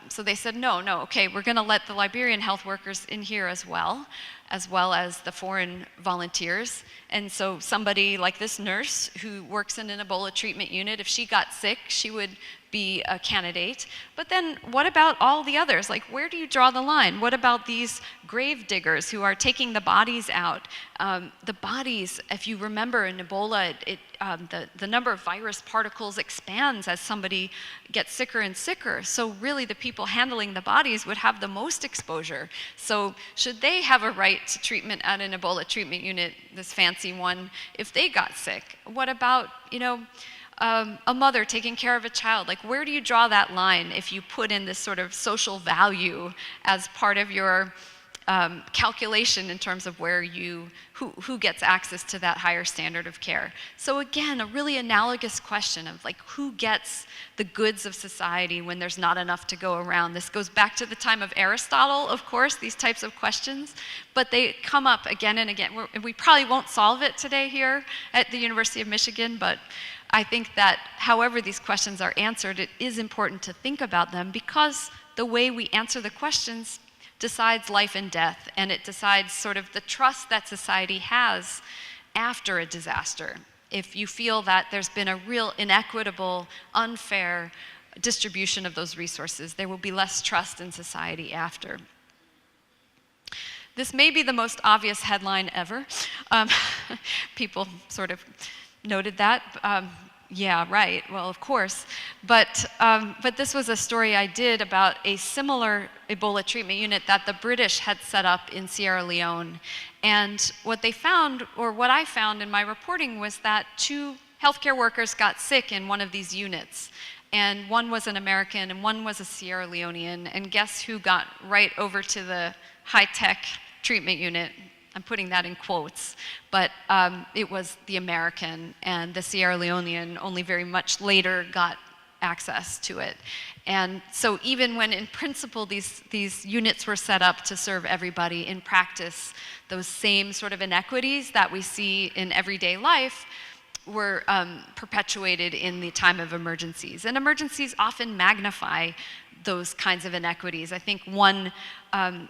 So they said, no, okay, we're going to let the Liberian health workers in here as well as the foreign volunteers. And so somebody like this nurse who works in an Ebola treatment unit, if she got sick, she would be a candidate. But then what about all the others? Like, where do you draw the line? What about these grave diggers who are taking the bodies out? The bodies, if you remember in Ebola, the number of virus particles expands as somebody gets sicker and sicker. So really the people handling the bodies would have the most exposure. So should they have a right to treatment at an Ebola treatment unit, this fancy one, if they got sick? What about, a mother taking care of a child? Like, where do you draw that line if you put in this sort of social value as part of your calculation in terms of where who gets access to that higher standard of care? So again, a really analogous question of like, who gets the goods of society when there's not enough to go around? This goes back to the time of Aristotle, of course, these types of questions, but they come up again and again. We probably won't solve it today here at the University of Michigan, but I think that however these questions are answered, it is important to think about them, because the way we answer the questions decides life and death, and it decides sort of the trust that society has after a disaster. If you feel that there's been a real inequitable, unfair distribution of those resources, there will be less trust in society after. This may be the most obvious headline ever. People sort of noted that. Yeah, right, well, of course. But this was a story I did about a similar Ebola treatment unit that the British had set up in Sierra Leone. And what they found, or what I found in my reporting, was that 2 healthcare workers got sick in one of these units. And one was an American and one was a Sierra Leonean. And guess who got right over to the high-tech treatment unit? I'm putting that in quotes, but it was the American, and the Sierra Leonean only very much later got access to it. And so even when in principle these units were set up to serve everybody, in practice those same sort of inequities that we see in everyday life were perpetuated in the time of emergencies. And emergencies often magnify those kinds of inequities. I think one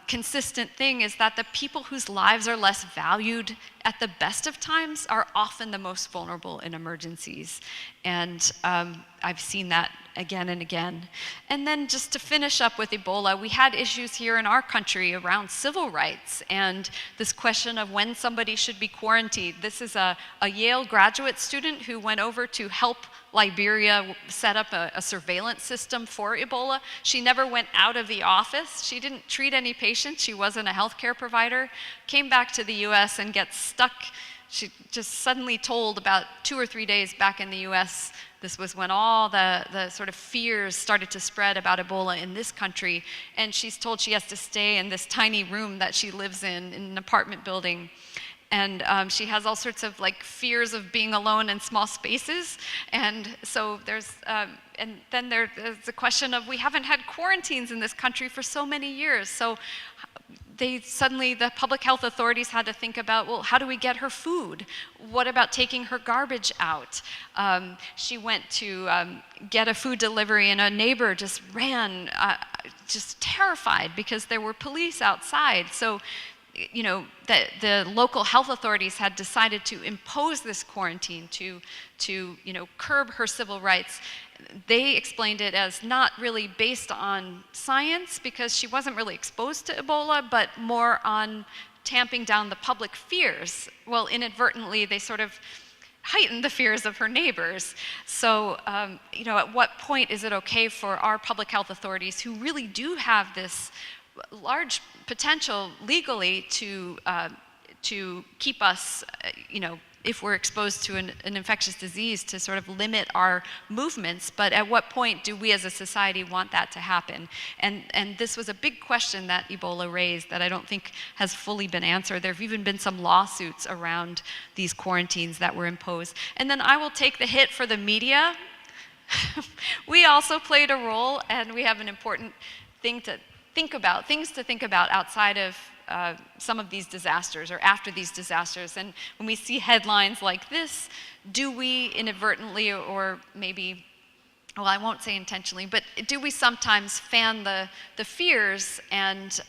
consistent thing is that the people whose lives are less valued at the best of times are often the most vulnerable in emergencies. And I've seen that again and again. And then just to finish up with Ebola, we had issues here in our country around civil rights and this question of when somebody should be quarantined. This is a Yale graduate student who went over to help Liberia set up a surveillance system for Ebola. She never went out of the office. She didn't treat any patients. She wasn't a healthcare provider. Came back to the US and gets stuck. She just suddenly told about 2 or 3 days back in the US, this was when all the sort of fears started to spread about Ebola in this country, and she's told she has to stay in this tiny room that she lives in an apartment building. And she has all sorts of like fears of being alone in small spaces. And so there's the question of, we haven't had quarantines in this country for so many years. So the public health authorities had to think about, well, how do we get her food? What about taking her garbage out? She went to get a food delivery, and a neighbor just ran, just terrified because there were police outside. So, you know, the local health authorities had decided to impose this quarantine to you know, curb her civil rights. They explained it as not really based on science, because she wasn't really exposed to Ebola, but more on tamping down the public fears. Well, inadvertently, they sort of heightened the fears of her neighbors. So, at what point is it okay for our public health authorities, who really do have this large potential legally to keep us, if we're exposed to an infectious disease, to sort of limit our movements, but at what point do we as a society want that to happen? And this was a big question that Ebola raised that I don't think has fully been answered. There have even been some lawsuits around these quarantines that were imposed. And then I will take the hit for the media. We also played a role, and we have an important things to think about outside of some of these disasters or after these disasters. And when we see headlines like this, do we inadvertently, or maybe, well, I won't say intentionally, but do we sometimes fan the fears? And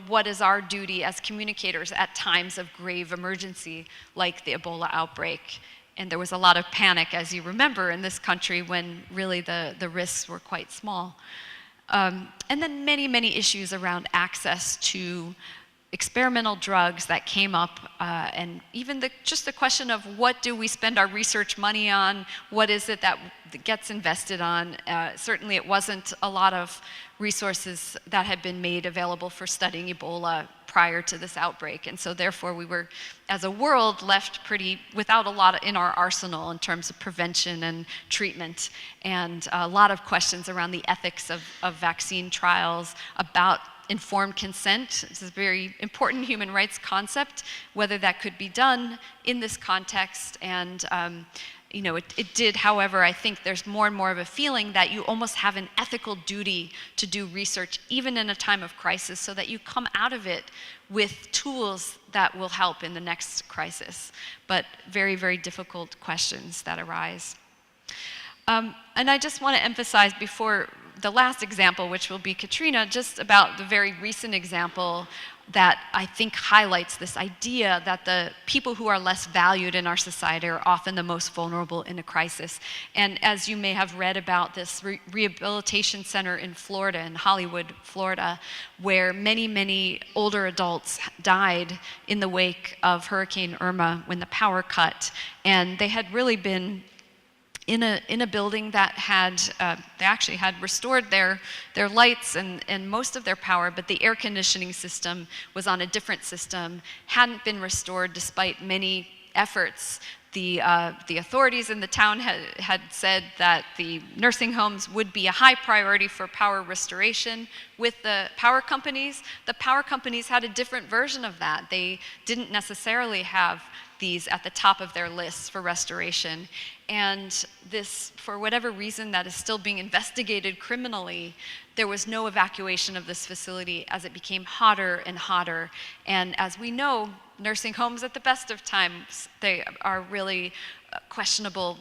what is our duty as communicators at times of grave emergency, like the Ebola outbreak? And there was a lot of panic, as you remember, in this country when really the risks were quite small. And then many, many issues around access to experimental drugs that came up, and even just the question of what do we spend our research money on? What is it that gets invested on? Certainly it wasn't a lot of resources that had been made available for studying Ebola prior to this outbreak. And so therefore we were, as a world, left without a lot in our arsenal in terms of prevention and treatment, and a lot of questions around the ethics of vaccine trials, about informed consent. It's a very important human rights concept, whether that could be done in this context. And it did, however, I think there's more and more of a feeling that you almost have an ethical duty to do research, even in a time of crisis, so that you come out of it with tools that will help in the next crisis. But very, very difficult questions that arise. And I just want to emphasize before the last example, which will be Katrina, just about the very recent example that I think highlights this idea that the people who are less valued in our society are often the most vulnerable in a crisis. And as you may have read about this rehabilitation center in Florida, in Hollywood, Florida, where many, many older adults died in the wake of Hurricane Irma when the power cut. And they had really been in a building that had, they actually had restored their lights and most of their power, but the air conditioning system was on a different system, hadn't been restored despite many efforts. The authorities in the town had said that the nursing homes would be a high priority for power restoration with the power companies. The power companies had a different version of that. They didn't necessarily have these at the top of their lists for restoration. And this, for whatever reason that is still being investigated criminally, there was no evacuation of this facility as it became hotter and hotter. And as we know, nursing homes at the best of times, they are really questionable.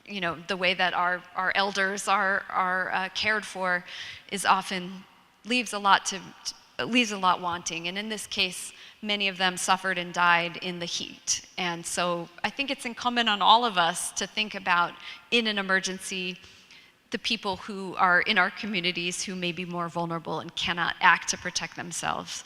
The way that our elders are cared for is often leaves a lot wanting. And in this case, many of them suffered and died in the heat. And so I think it's incumbent on all of us to think about, in an emergency, the people who are in our communities who may be more vulnerable and cannot act to protect themselves.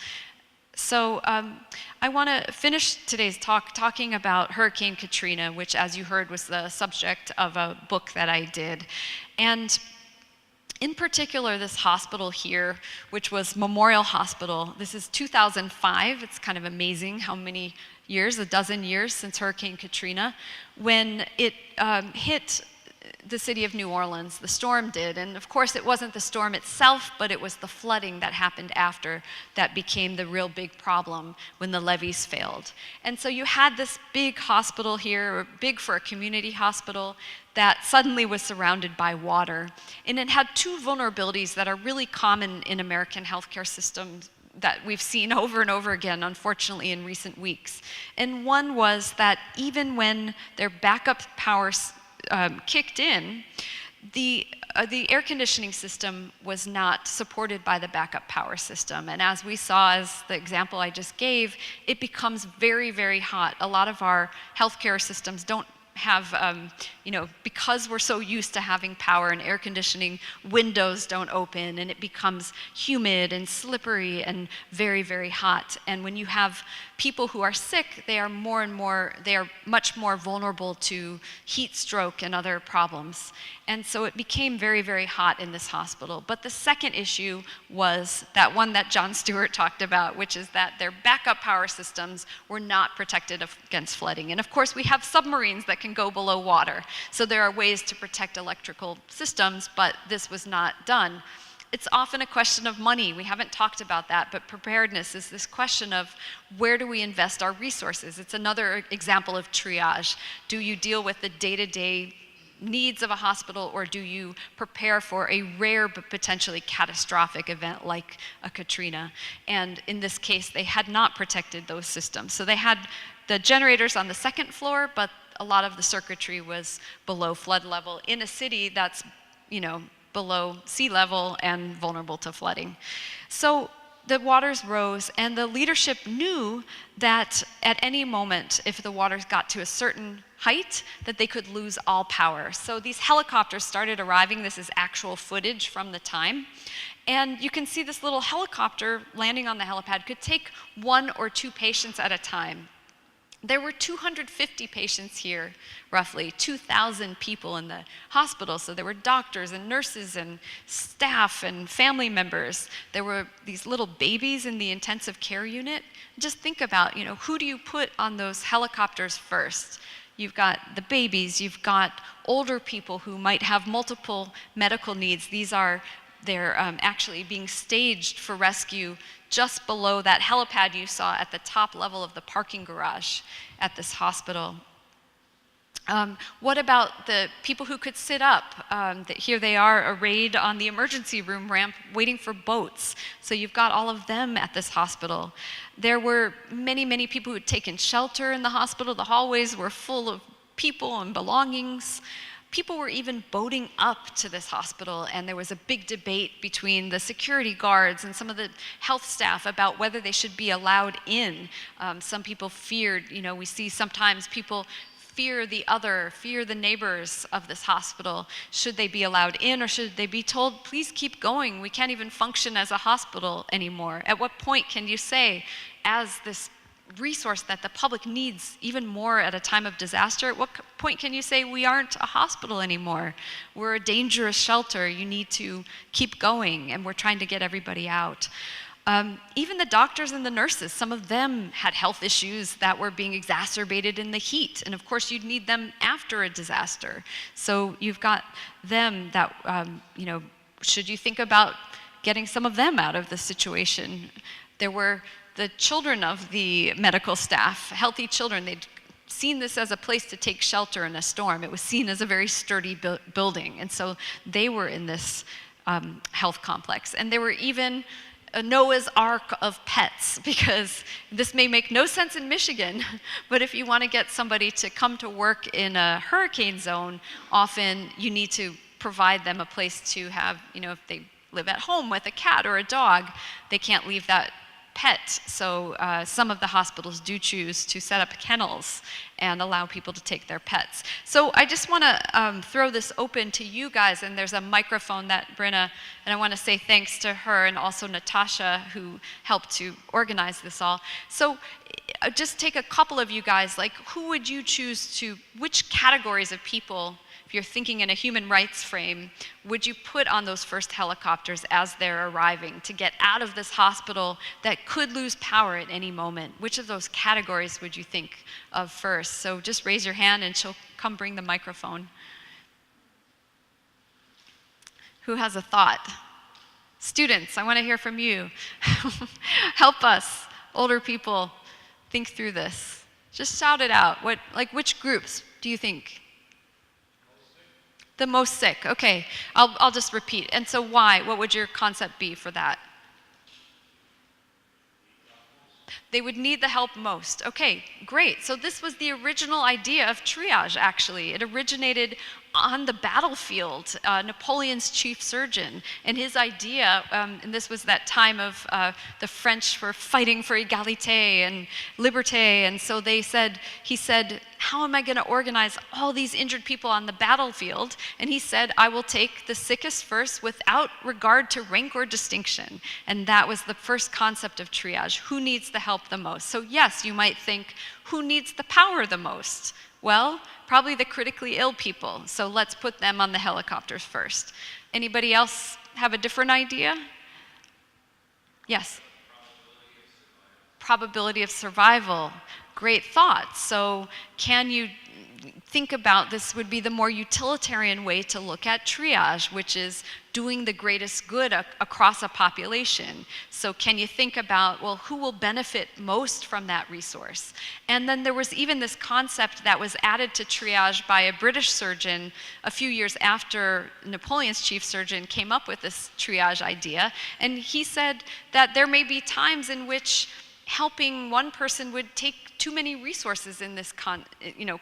So I want to finish today's talk talking about Hurricane Katrina, which, as you heard, was the subject of a book that I did. And in particular, this hospital here, which was Memorial Hospital, this is 2005. It's kind of amazing how many years, a dozen years since Hurricane Katrina, when it hit the city of New Orleans, the storm did. And of course, it wasn't the storm itself, but it was the flooding that happened after that became the real big problem when the levees failed. And so you had this big hospital here, big for a community hospital, that suddenly was surrounded by water. And it had two vulnerabilities that are really common in American healthcare systems that we've seen over and over again, unfortunately, in recent weeks. And one was that even when their backup power kicked in, the air conditioning system was not supported by the backup power system. And as we saw, as the example I just gave, it becomes very, very hot. A lot of our healthcare systems don't have, because we're so used to having power and air conditioning, windows don't open and it becomes humid and slippery and very, very hot. And when you have people who are sick, they are much more vulnerable to heat stroke and other problems. And so it became very, very hot in this hospital. But the second issue was that one that Jon Stewart talked about, which is that their backup power systems were not protected against flooding. And of course, we have submarines that can go below water. So there are ways to protect electrical systems, but this was not done. It's often a question of money. We haven't talked about that, but preparedness is this question of where do we invest our resources? It's another example of triage. Do you deal with the day-to-day needs of a hospital, or do you prepare for a rare but potentially catastrophic event like a Katrina? And in this case, they had not protected those systems. So they had the generators on the second floor, but a lot of the circuitry was below flood level in a city that's, below sea level and vulnerable to flooding. So the waters rose, and the leadership knew that at any moment, if the waters got to a certain height, that they could lose all power. So these helicopters started arriving. This is actual footage from the time. And you can see this little helicopter landing on the helipad could take 1 or 2 patients at a time. There were 250 patients here, roughly 2,000 people in the hospital. So there were doctors and nurses and staff and family members. There were these little babies in the intensive care unit. Just think about, who do you put on those helicopters first? You've got the babies, you've got older people who might have multiple medical needs. They're actually being staged for rescue just below that helipad you saw at the top level of the parking garage at this hospital. What about the people who could sit up? Here they are arrayed on the emergency room ramp waiting for boats. So you've got all of them at this hospital. There were many, many people who had taken shelter in the hospital. The hallways were full of people and belongings. People were even boating up to this hospital, and there was a big debate between the security guards and some of the health staff about whether they should be allowed in. Some people feared, we see sometimes people fear the neighbors of this hospital. Should they be allowed in, or should they be told, please keep going, we can't even function as a hospital anymore? At what point can you say, as this resource that the public needs even more at a time of disaster, at what point can you say we aren't a hospital anymore? We're a dangerous shelter, you need to keep going, and we're trying to get everybody out. Even the doctors and the nurses, some of them had health issues that were being exacerbated in the heat, and of course you'd need them after a disaster. So you've got them that, should you think about getting some of them out of the situation? There were the children of the medical staff, healthy children. They'd seen this as a place to take shelter in a storm. It was seen as a very sturdy building, and so they were in this health complex. And there were even a Noah's Ark of pets, because this may make no sense in Michigan, but if you want to get somebody to come to work in a hurricane zone, often you need to provide them a place to have, if they live at home with a cat or a dog, they can't leave that pet. So some of the hospitals do choose to set up kennels and allow people to take their pets. So I just want to throw this open to you guys, and there's a microphone that Brenna, and I want to say thanks to her and also Natasha, who helped to organize this all. So just take a couple of you guys, who would you choose which categories of people, if you're thinking in a human rights frame, would you put on those first helicopters as they're arriving to get out of this hospital that could lose power at any moment? Which of those categories would you think of first? So just raise your hand and she'll come bring the microphone. Who has a thought? Students, I want to hear from you. Help us, older people, think through this. Just shout it out. Which groups do you think? The most sick. Okay, I'll just repeat. And so why? What would your concept be for that? They would need the help most. Okay, great. So this was the original idea of triage, actually. It originated on the battlefield, Napoleon's chief surgeon, and his idea, and this was that time of the French were fighting for égalité and liberté, and so he said, how am I going to organize all these injured people on the battlefield? And he said, I will take the sickest first without regard to rank or distinction. And that was the first concept of triage. Who needs the help the most? So yes, you might think, who needs the power the most? Well, probably the critically ill people. So let's put them on the helicopters first. Anybody else have a different idea? Yes. Probability of survival. Great thought. So can you think about, this would be the more utilitarian way to look at triage, which is doing the greatest good across a population. So can you think about, well, who will benefit most from that resource? And then there was even this concept that was added to triage by a British surgeon a few years after Napoleon's chief surgeon came up with this triage idea. And he said that there may be times in which helping one person would take too many resources in this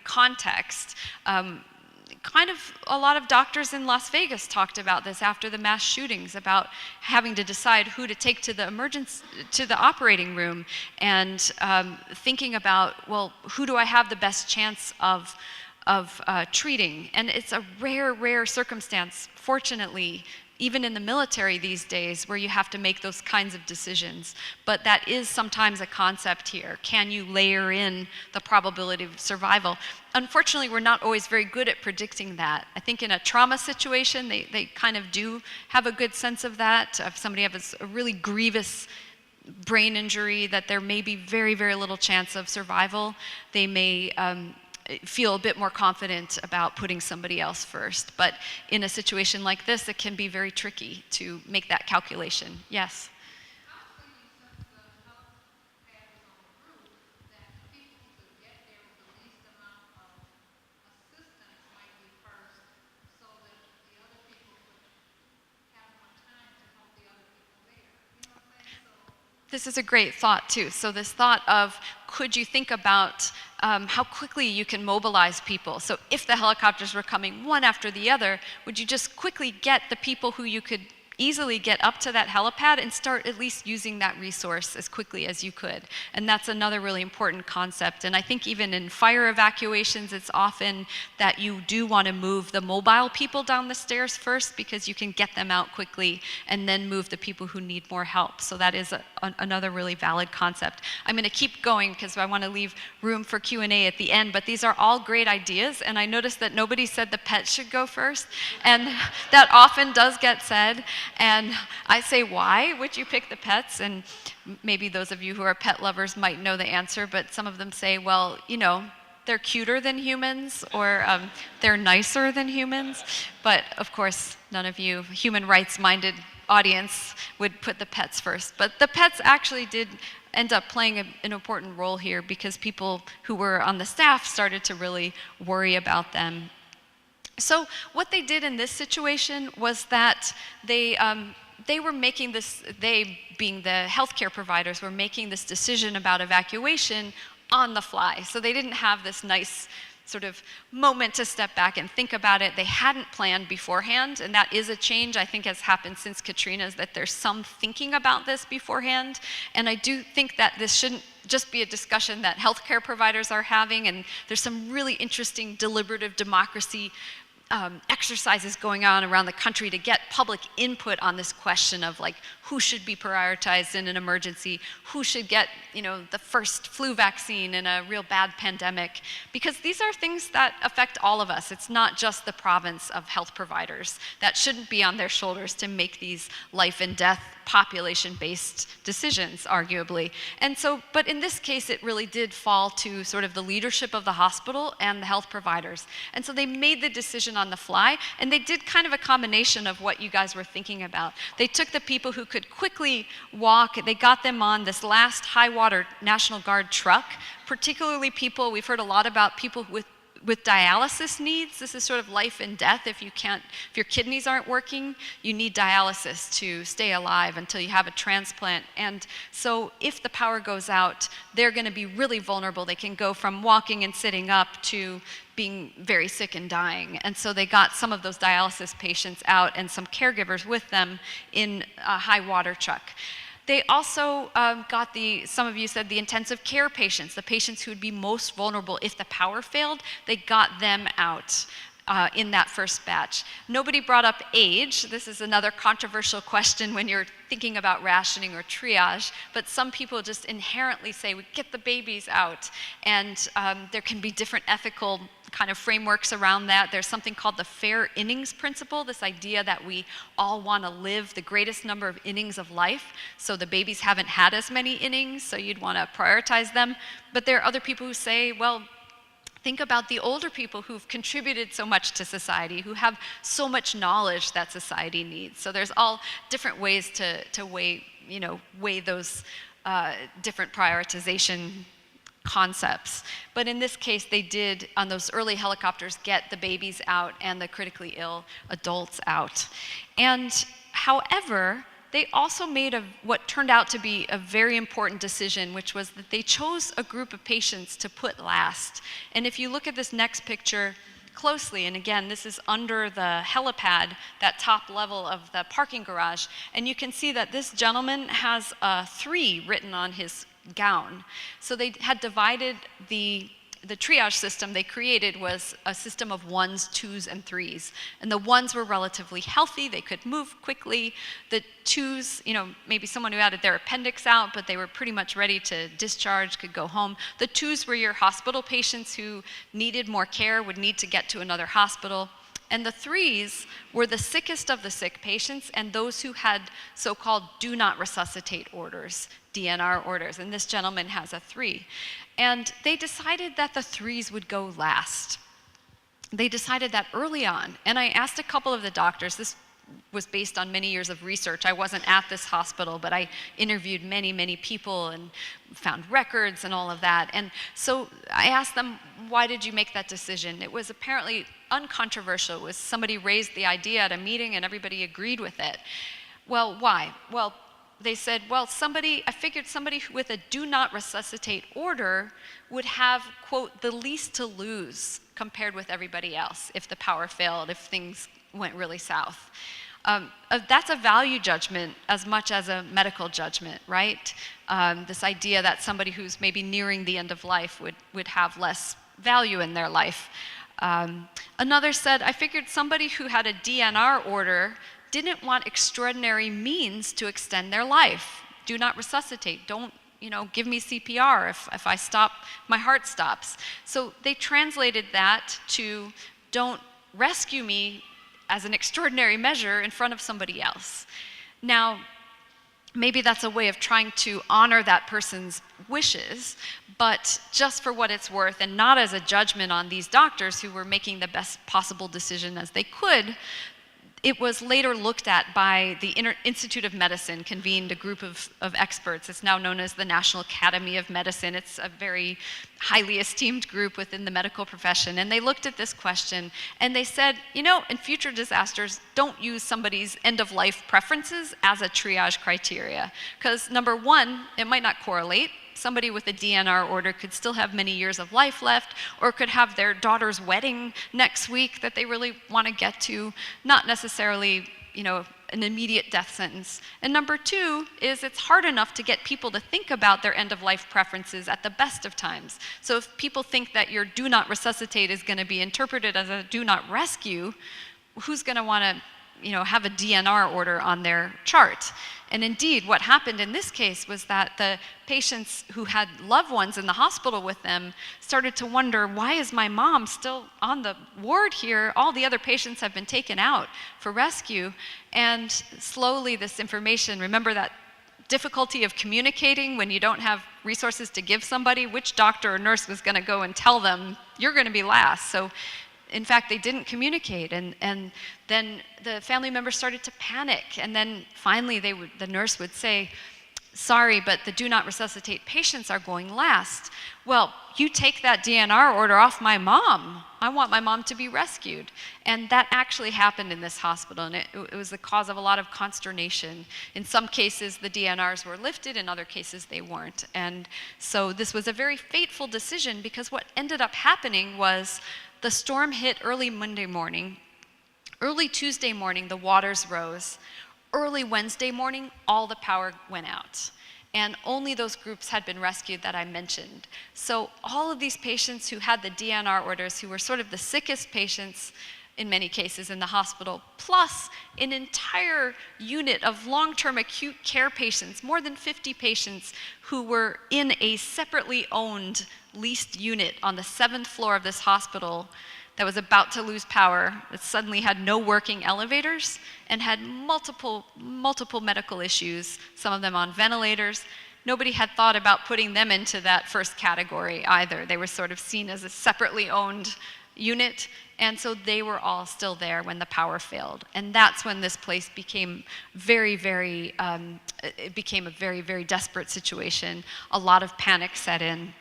context. Kind of a lot of doctors in Las Vegas talked about this after the mass shootings, about having to decide who to take to the operating room, and thinking about, well, who do I have the best chance of treating? And it's a rare circumstance, fortunately, even in the military these days, where you have to make those kinds of decisions. But that is sometimes a concept here. Can you layer in the probability of survival? Unfortunately, we're not always very good at predicting that. I think in a trauma situation, they kind of do have a good sense of that. If somebody has a really grievous brain injury, that there may be very, very little chance of survival, they may feel a bit more confident about putting somebody else first. But in a situation like this, it can be very tricky to make that calculation. Yes? This is a great thought too. So this thought of, could you think about how quickly you can mobilize people? So if the helicopters were coming one after the other, would you just quickly get the people who you could easily get up to that helipad and start at least using that resource as quickly as you could? And that's another really important concept. And I think even in fire evacuations, it's often that you do want to move the mobile people down the stairs first, because you can get them out quickly and then move the people who need more help. So that is another really valid concept. I'm going to keep going because I want to leave room for Q&A at the end, but these are all great ideas. And I noticed that nobody said the pets should go first. And that often does get said. And I say, why would you pick the pets? And maybe those of you who are pet lovers might know the answer, but some of them say, well, you know, they're cuter than humans, or they're nicer than humans. But of course, none of you human rights-minded audience would put the pets first. But the pets actually did end up playing an important role here, because people who were on the staff started to really worry about them. So what they did in this situation was that they were making this, they being the healthcare providers, were making this decision about evacuation on the fly. So they didn't have this nice sort of moment to step back and think about it. They hadn't planned beforehand, and that is a change I think has happened since Katrina, is that there's some thinking about this beforehand. And I do think that this shouldn't just be a discussion that healthcare providers are having, and there's some really interesting deliberative democracy exercises going on around the country to get public input on this question of, like, who should be prioritized in an emergency, who should get, you know, the first flu vaccine in a real bad pandemic, because these are things that affect all of us. It's not just the province of health providers. That shouldn't be on their shoulders to make these life and death population-based decisions, arguably. And so, but in this case, it really did fall to sort of the leadership of the hospital and the health providers. And so they made the decision on the fly, and they did kind of a combination of what you guys were thinking about. They took the people who could quickly walk, they got them on this last high water National Guard truck, particularly people, we've heard a lot about people with dialysis needs. This is sort of life and death. If your kidneys aren't working, you need dialysis to stay alive until you have a transplant. And so if the power goes out, they're going to be really vulnerable. They can go from walking and sitting up to being very sick and dying. And so they got some of those dialysis patients out and some caregivers with them in a high water truck. They also got some of you said the intensive care patients, the patients who would be most vulnerable if the power failed, they got them out. In that first batch. Nobody brought up age. This is another controversial question when you're thinking about rationing or triage, but some people just inherently say, we get the babies out. And there can be different ethical kind of frameworks around that. There's something called the fair innings principle, this idea that we all want to live the greatest number of innings of life, so the babies haven't had as many innings, so you'd want to prioritize them. But there are other people who say, well, think about the older people who've contributed so much to society, who have so much knowledge that society needs. So there's all different ways to weigh those different prioritization concepts. But in this case, they did, on those early helicopters, get the babies out and the critically ill adults out. And however, they also made what turned out to be a very important decision, which was that they chose a group of patients to put last. And if you look at this next picture closely, and again, this is under the helipad, that top level of the parking garage, and you can see that this gentleman has a 3 written on his gown. So they had divided the triage system they created was a system of 1s, 2s, and 3s. And the 1s were relatively healthy, they could move quickly. The 2s, maybe someone who had their appendix out, but they were pretty much ready to discharge, could go home. The 2s were your hospital patients who needed more care, would need to get to another hospital. And the 3s were the sickest of the sick patients and those who had so-called do not resuscitate orders, DNR orders, and this gentleman has a 3. And they decided that the 3s would go last. They decided that early on, and I asked a couple of the doctors, this was based on many years of research. I wasn't at this hospital, but I interviewed many, many people and found records and all of that. And so I asked them, why did you make that decision? It was apparently uncontroversial. It was somebody raised the idea at a meeting and everybody agreed with it. Well, why? Well, they said, well, I figured somebody with a do not resuscitate order would have, quote, the least to lose compared with everybody else if the power failed, if things went really south. That's a value judgment as much as a medical judgment, right? This idea that somebody who's maybe nearing the end of life would have less value in their life. Another said, I figured somebody who had a DNR order didn't want extraordinary means to extend their life. Do not resuscitate. Don't, give me CPR. If I stop, my heart stops. So they translated that to don't rescue me as an extraordinary measure in front of somebody else. Now, maybe that's a way of trying to honor that person's wishes, but just for what it's worth and not as a judgment on these doctors who were making the best possible decision as they could, it was later looked at by the Institute of Medicine, convened a group of experts. It's now known as the National Academy of Medicine. It's a very highly esteemed group within the medical profession. And they looked at this question and they said, in future disasters, don't use somebody's end-of-life preferences as a triage criteria. Because number one, it might not correlate. Somebody with a DNR order could still have many years of life left, or could have their daughter's wedding next week that they really want to get to, not necessarily, an immediate death sentence. And number two is it's hard enough to get people to think about their end-of-life preferences at the best of times. So if people think that your do not resuscitate is going to be interpreted as a do not rescue, who's going to want to have a DNR order on their chart? And indeed, what happened in this case was that the patients who had loved ones in the hospital with them started to wonder, why is my mom still on the ward here? All the other patients have been taken out for rescue. And slowly this information, remember that difficulty of communicating when you don't have resources to give somebody, which doctor or nurse was going to go and tell them, you're going to be last. So in fact, they didn't communicate, and then the family members started to panic, and then finally the nurse would say, sorry, but the do not resuscitate patients are going last. Well, you take that DNR order off my mom. I want my mom to be rescued. And that actually happened in this hospital, and it was the cause of a lot of consternation. In some cases, the DNRs were lifted, in other cases, they weren't. And so this was a very fateful decision, because what ended up happening was the storm hit early Monday morning. Early Tuesday morning, the waters rose. early Wednesday morning, all the power went out. And only those groups had been rescued that I mentioned. So all of these patients who had the DNR orders, who were sort of the sickest patients in many cases in the hospital, plus an entire unit of long-term acute care patients, more than 50 patients who were in a separately owned leased unit on the 7th floor of this hospital that was about to lose power, that suddenly had no working elevators and had multiple medical issues, some of them on ventilators. Nobody had thought about putting them into that first category either. They were sort of seen as a separately owned unit, and so they were all still there when the power failed. And that's when this place became it became a very, very desperate situation. A lot of panic set in.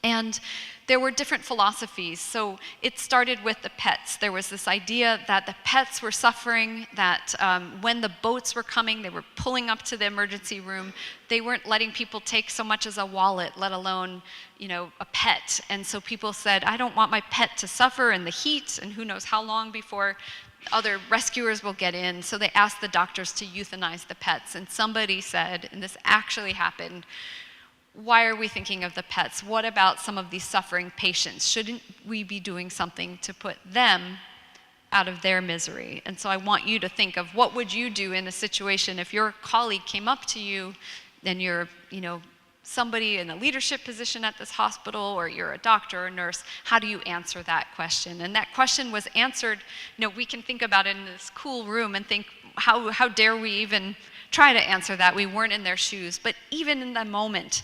And there were different philosophies. So it started with the pets. There was this idea that the pets were suffering, that when the boats were coming, they were pulling up to the emergency room. They weren't letting people take so much as a wallet, let alone, a pet. And so people said, I don't want my pet to suffer in the heat, and who knows how long before other rescuers will get in. So they asked the doctors to euthanize the pets. And somebody said, and this actually happened, why are we thinking of the pets? What about some of these suffering patients? Shouldn't we be doing something to put them out of their misery? And so I want you to think of what would you do in a situation if your colleague came up to you and you're, somebody in a leadership position at this hospital, or you're a doctor or a nurse. How do you answer that question? And that question was answered, we can think about it in this cool room and think, how dare we even try to answer that? We weren't in their shoes. But even in that moment,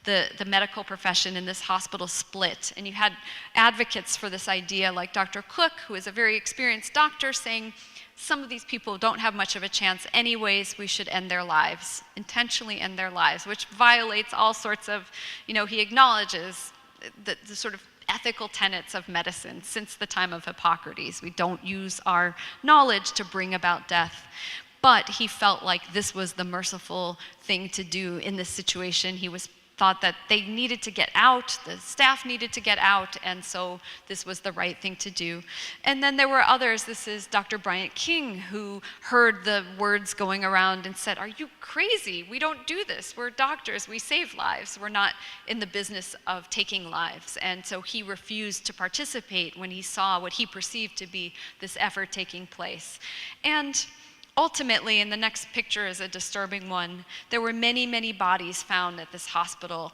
the medical profession in this hospital split, and you had advocates for this idea like Dr. Cook, who is a very experienced doctor, saying some of these people don't have much of a chance anyways, we should end their lives, intentionally end their lives, which violates all sorts of, he acknowledges the sort of ethical tenets of medicine since the time of Hippocrates. We don't use our knowledge to bring about death. But he felt like this was the merciful thing to do in this situation. He thought that they needed to get out, the staff needed to get out, and so this was the right thing to do. And then there were others. This is Dr. Bryant King, who heard the words going around and said, are you crazy? We don't do this. We're doctors. We save lives. We're not in the business of taking lives. And so he refused to participate when he saw what he perceived to be this effort taking place. And ultimately, and the next picture is a disturbing one, there were many, many bodies found at this hospital,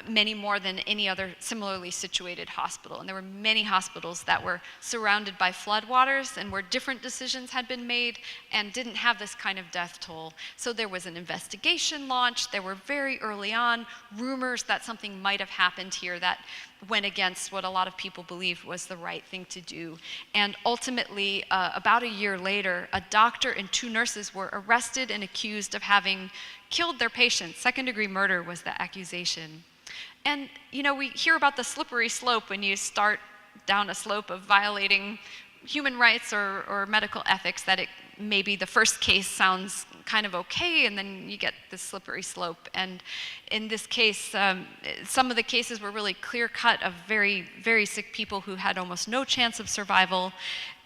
many more than any other similarly situated hospital. And there were many hospitals that were surrounded by floodwaters and where different decisions had been made and didn't have this kind of death toll. So there was an investigation launched. There were very early on rumors that something might have happened here that went against what a lot of people believed was the right thing to do. And ultimately, about a year later, a doctor and 2 nurses were arrested and accused of having killed their patients. Second-degree murder was the accusation. And, we hear about the slippery slope when you start down a slope of violating human rights or medical ethics, that it maybe the first case sounds kind of okay, and then you get this slippery slope. And in this case, some of the cases were really clear-cut of very, very sick people who had almost no chance of survival.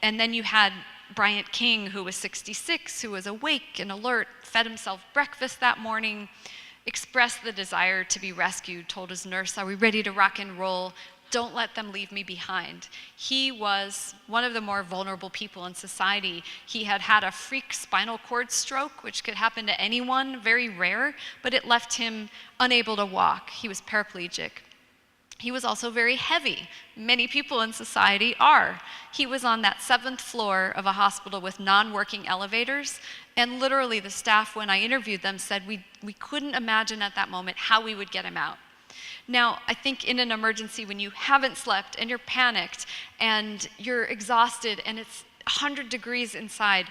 And then you had Bryant King, who was 66, who was awake and alert, fed himself breakfast that morning, expressed the desire to be rescued, told his nurse, are we ready to rock and roll? Don't let them leave me behind. He was one of the more vulnerable people in society. He had had a freak spinal cord stroke, which could happen to anyone, very rare, but it left him unable to walk. He was paraplegic. He was also very heavy. Many people in society are. He was on that 7th floor of a hospital with non-working elevators, and literally the staff, when I interviewed them, said we couldn't imagine at that moment how we would get him out. Now, I think in an emergency, when you haven't slept and you're panicked and you're exhausted and it's 100 degrees inside,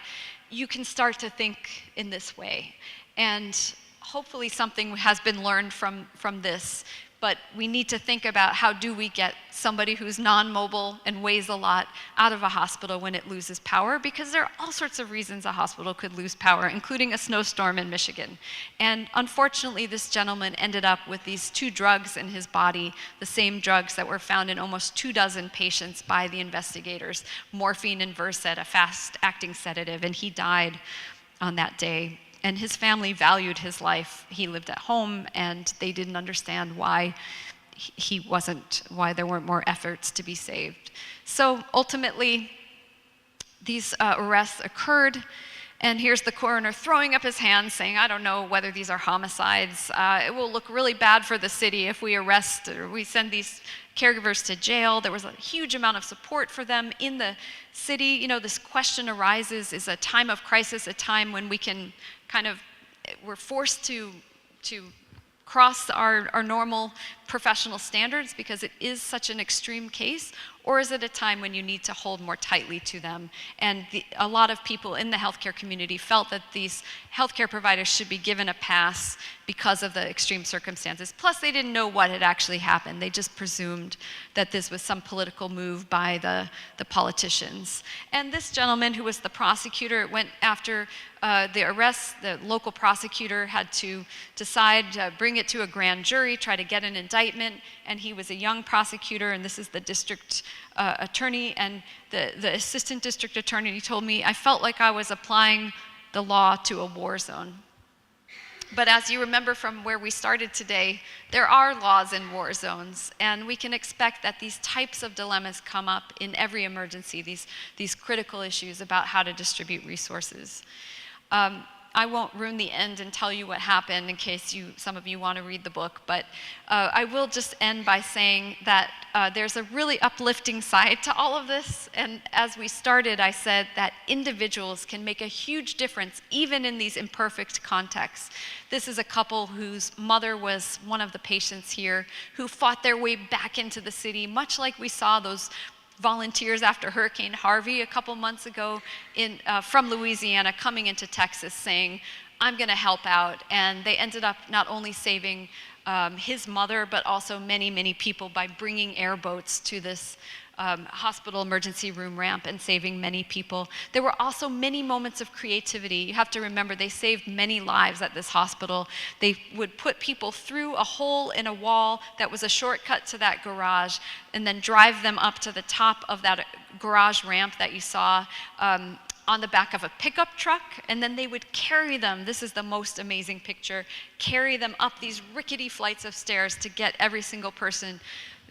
you can start to think in this way. And hopefully something has been learned from this. But we need to think about how do we get somebody who's non-mobile and weighs a lot out of a hospital when it loses power, because there are all sorts of reasons a hospital could lose power, including a snowstorm in Michigan. And unfortunately, this gentleman ended up with these 2 drugs in his body, the same drugs that were found in almost 24 patients by the investigators, morphine and Versed, a fast-acting sedative, and he died. on that day. And his family valued his life. He lived at home, and they didn't understand why why there weren't more efforts to be saved. So ultimately, these arrests occurred, and here's the coroner throwing up his hands saying, I don't know whether these are homicides. It will look really bad for the city if we arrest or we send these caregivers to jail. There was a huge amount of support for them in the city. You know, this question arises, is a time of crisis a time when we can we're forced to cross our normal professional standards because it is such an extreme case, or is it a time when you need to hold more tightly to them? And a lot of people in the healthcare community felt that these healthcare providers should be given a pass because of the extreme circumstances. Plus, they didn't know what had actually happened. They just presumed that this was some political move by the politicians. And this gentleman, who was the prosecutor, went after the arrest. The local prosecutor had to decide, bring it to a grand jury, try to get an indictment, and he was a young prosecutor, and this is the district attorney, and the assistant district attorney told me, I felt like I was applying the law to a war zone. But as you remember from where we started today, there are laws in war zones, and we can expect that these types of dilemmas come up in every emergency, these critical issues about how to distribute resources. I won't ruin the end and tell you what happened in case some of you want to read the book, but I will just end by saying that there's a really uplifting side to all of this. And as we started, I said that individuals can make a huge difference even in these imperfect contexts. This is a couple whose mother was one of the patients here who fought their way back into the city, much like we saw those volunteers after Hurricane Harvey a couple months ago from Louisiana coming into Texas saying, I'm going to help out. And they ended up not only saving his mother, but also many, many people by bringing airboats to this hospital emergency room ramp and saving many people. There were also many moments of creativity. You have to remember, they saved many lives at this hospital. They would put people through a hole in a wall that was a shortcut to that garage, and then drive them up to the top of that garage ramp that you saw on the back of a pickup truck, and then they would carry them, this is the most amazing picture, carry them up these rickety flights of stairs to get every single person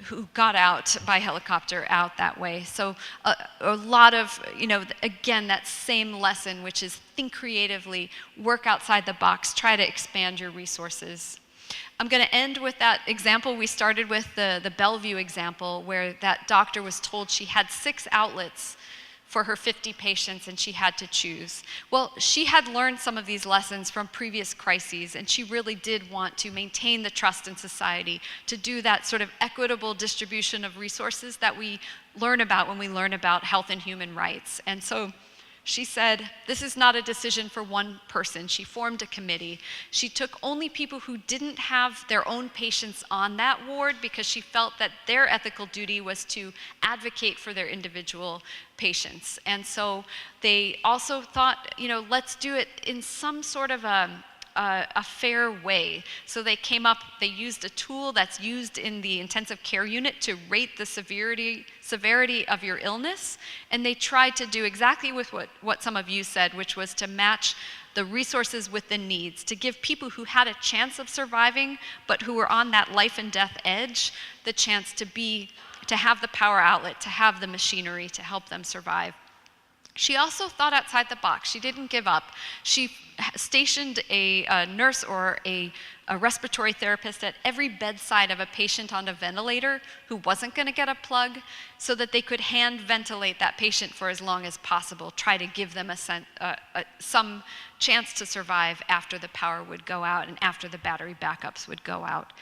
who got out by helicopter out that way. So a lot of, again, that same lesson, which is think creatively, work outside the box, try to expand your resources. I'm going to end with that example we started with, the Bellevue example, where that doctor was told she had 6 outlets for her 50 patients and she had to choose. Well, she had learned some of these lessons from previous crises, and she really did want to maintain the trust in society, to do that sort of equitable distribution of resources that we learn about when we learn about health and human rights. And so she said, this is not a decision for one person. She formed a committee. She took only people who didn't have their own patients on that ward because she felt that their ethical duty was to advocate for their individual patients. And so they also thought, let's do it in some sort of a fair way. So they used a tool that's used in the intensive care unit to rate the severity of your illness, and they tried to do exactly with what some of you said, which was to match the resources with the needs, to give people who had a chance of surviving, but who were on that life and death edge, the chance to have the power outlet, to have the machinery to help them survive. She also thought outside the box. She didn't give up. She stationed a nurse or a respiratory therapist at every bedside of a patient on a ventilator who wasn't going to get a plug, so that they could hand ventilate that patient for as long as possible, try to give them some chance to survive after the power would go out and after the battery backups would go out.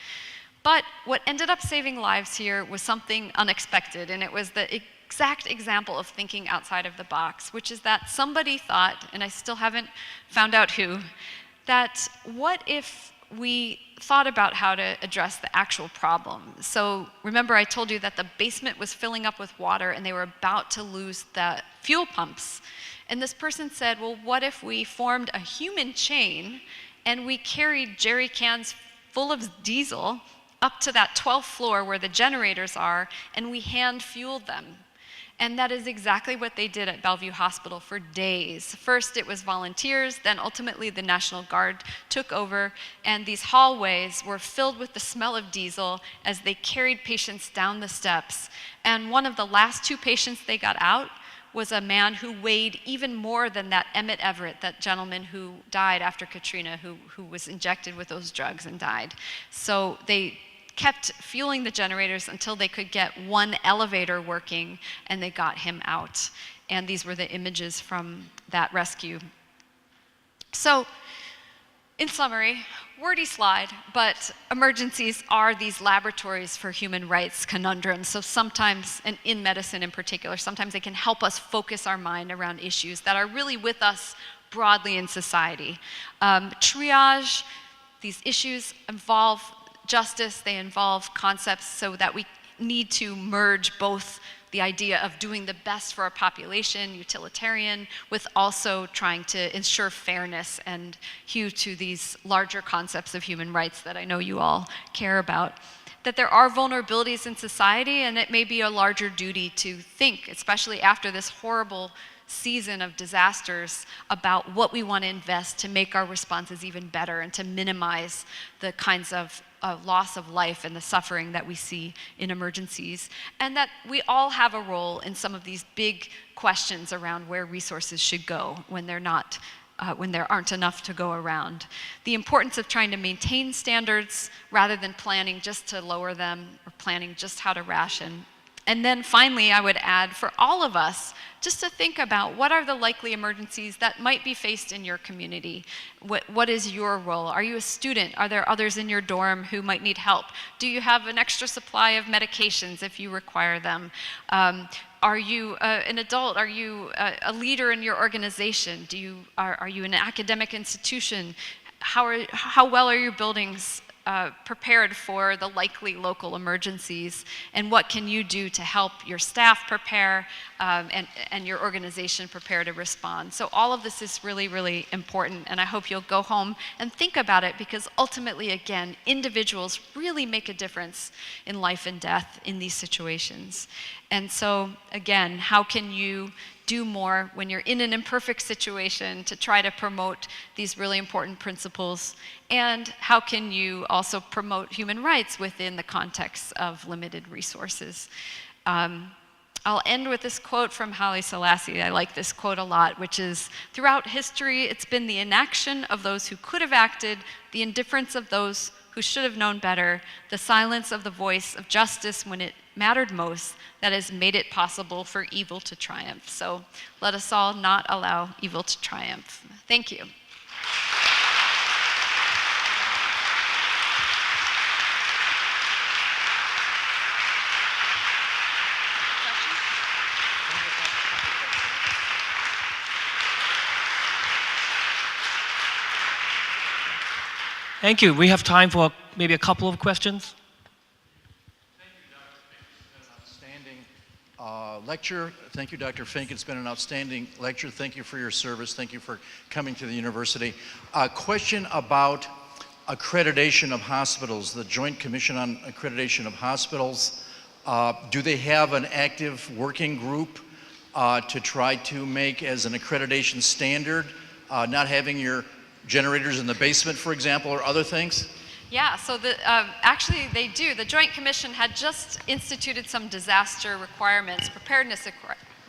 But what ended up saving lives here was something unexpected, and it was the exact example of thinking outside of the box, which is that somebody thought, and I still haven't found out who, that what if we thought about how to address the actual problem? So remember, I told you that the basement was filling up with water and they were about to lose the fuel pumps. And this person said, well, what if we formed a human chain and we carried jerry cans full of diesel up to that 12th floor where the generators are, and we hand fueled them? And that is exactly what they did at Bellevue Hospital for days. First it was volunteers, then ultimately the National Guard took over, and these hallways were filled with the smell of diesel as they carried patients down the steps. And one of the last 2 patients they got out was a man who weighed even more than that Emmett Everett, that gentleman who died after Katrina, who was injected with those drugs and died. So they kept fueling the generators until they could get one elevator working, and they got him out. And these were the images from that rescue. So, in summary, wordy slide, but emergencies are these laboratories for human rights conundrums. So sometimes, and in medicine in particular, sometimes they can help us focus our mind around issues that are really with us broadly in society. Triage, these issues involve justice, they involve concepts so that we need to merge both the idea of doing the best for our population, utilitarian, with also trying to ensure fairness and hew to these larger concepts of human rights that I know you all care about. That there are vulnerabilities in society, and it may be a larger duty to think, especially after this horrible season of disasters, about what we want to invest to make our responses even better and to minimize the kinds of loss of life and the suffering that we see in emergencies, and that we all have a role in some of these big questions around where resources should go when they're not, when there aren't enough to go around. The importance of trying to maintain standards rather than planning just to lower them or planning just how to ration. And then finally, I would add for all of us, just to think about what are the likely emergencies that might be faced in your community. What is your role? Are you a student? Are there others in your dorm who might need help? Do you have an extra supply of medications if you require them? Are you an adult? Are you a leader in your organization? Are you an academic institution? How well are your buildings prepared for the likely local emergencies, and what can you do to help your staff prepare and your organization prepare to respond? So all of this is really, really important, and I hope you'll go home and think about it, because ultimately, again, individuals really make a difference in life and death in these situations. And so, again, how can you do more when you're in an imperfect situation to try to promote these really important principles? And how can you also promote human rights within the context of limited resources? I'll end with this quote from Haile Selassie. I like this quote a lot, which is, "Throughout history, it's been the inaction of those who could have acted, the indifference of those who should have known better, the silence of the voice of justice when it mattered most, that has made it possible for evil to triumph." So let us all not allow evil to triumph. Thank you. Thank you. We have time for maybe a couple of questions. Lecture. Thank you, Dr. Fink. It's been an outstanding lecture. Thank you for your service. Thank you for coming to the university. A question about accreditation of hospitals, the Joint Commission on Accreditation of Hospitals. Do they have an active working group to try to make as an accreditation standard, not having your generators in the basement, for example, or other things? Yeah, so actually they do. The Joint Commission had just instituted some disaster requirements,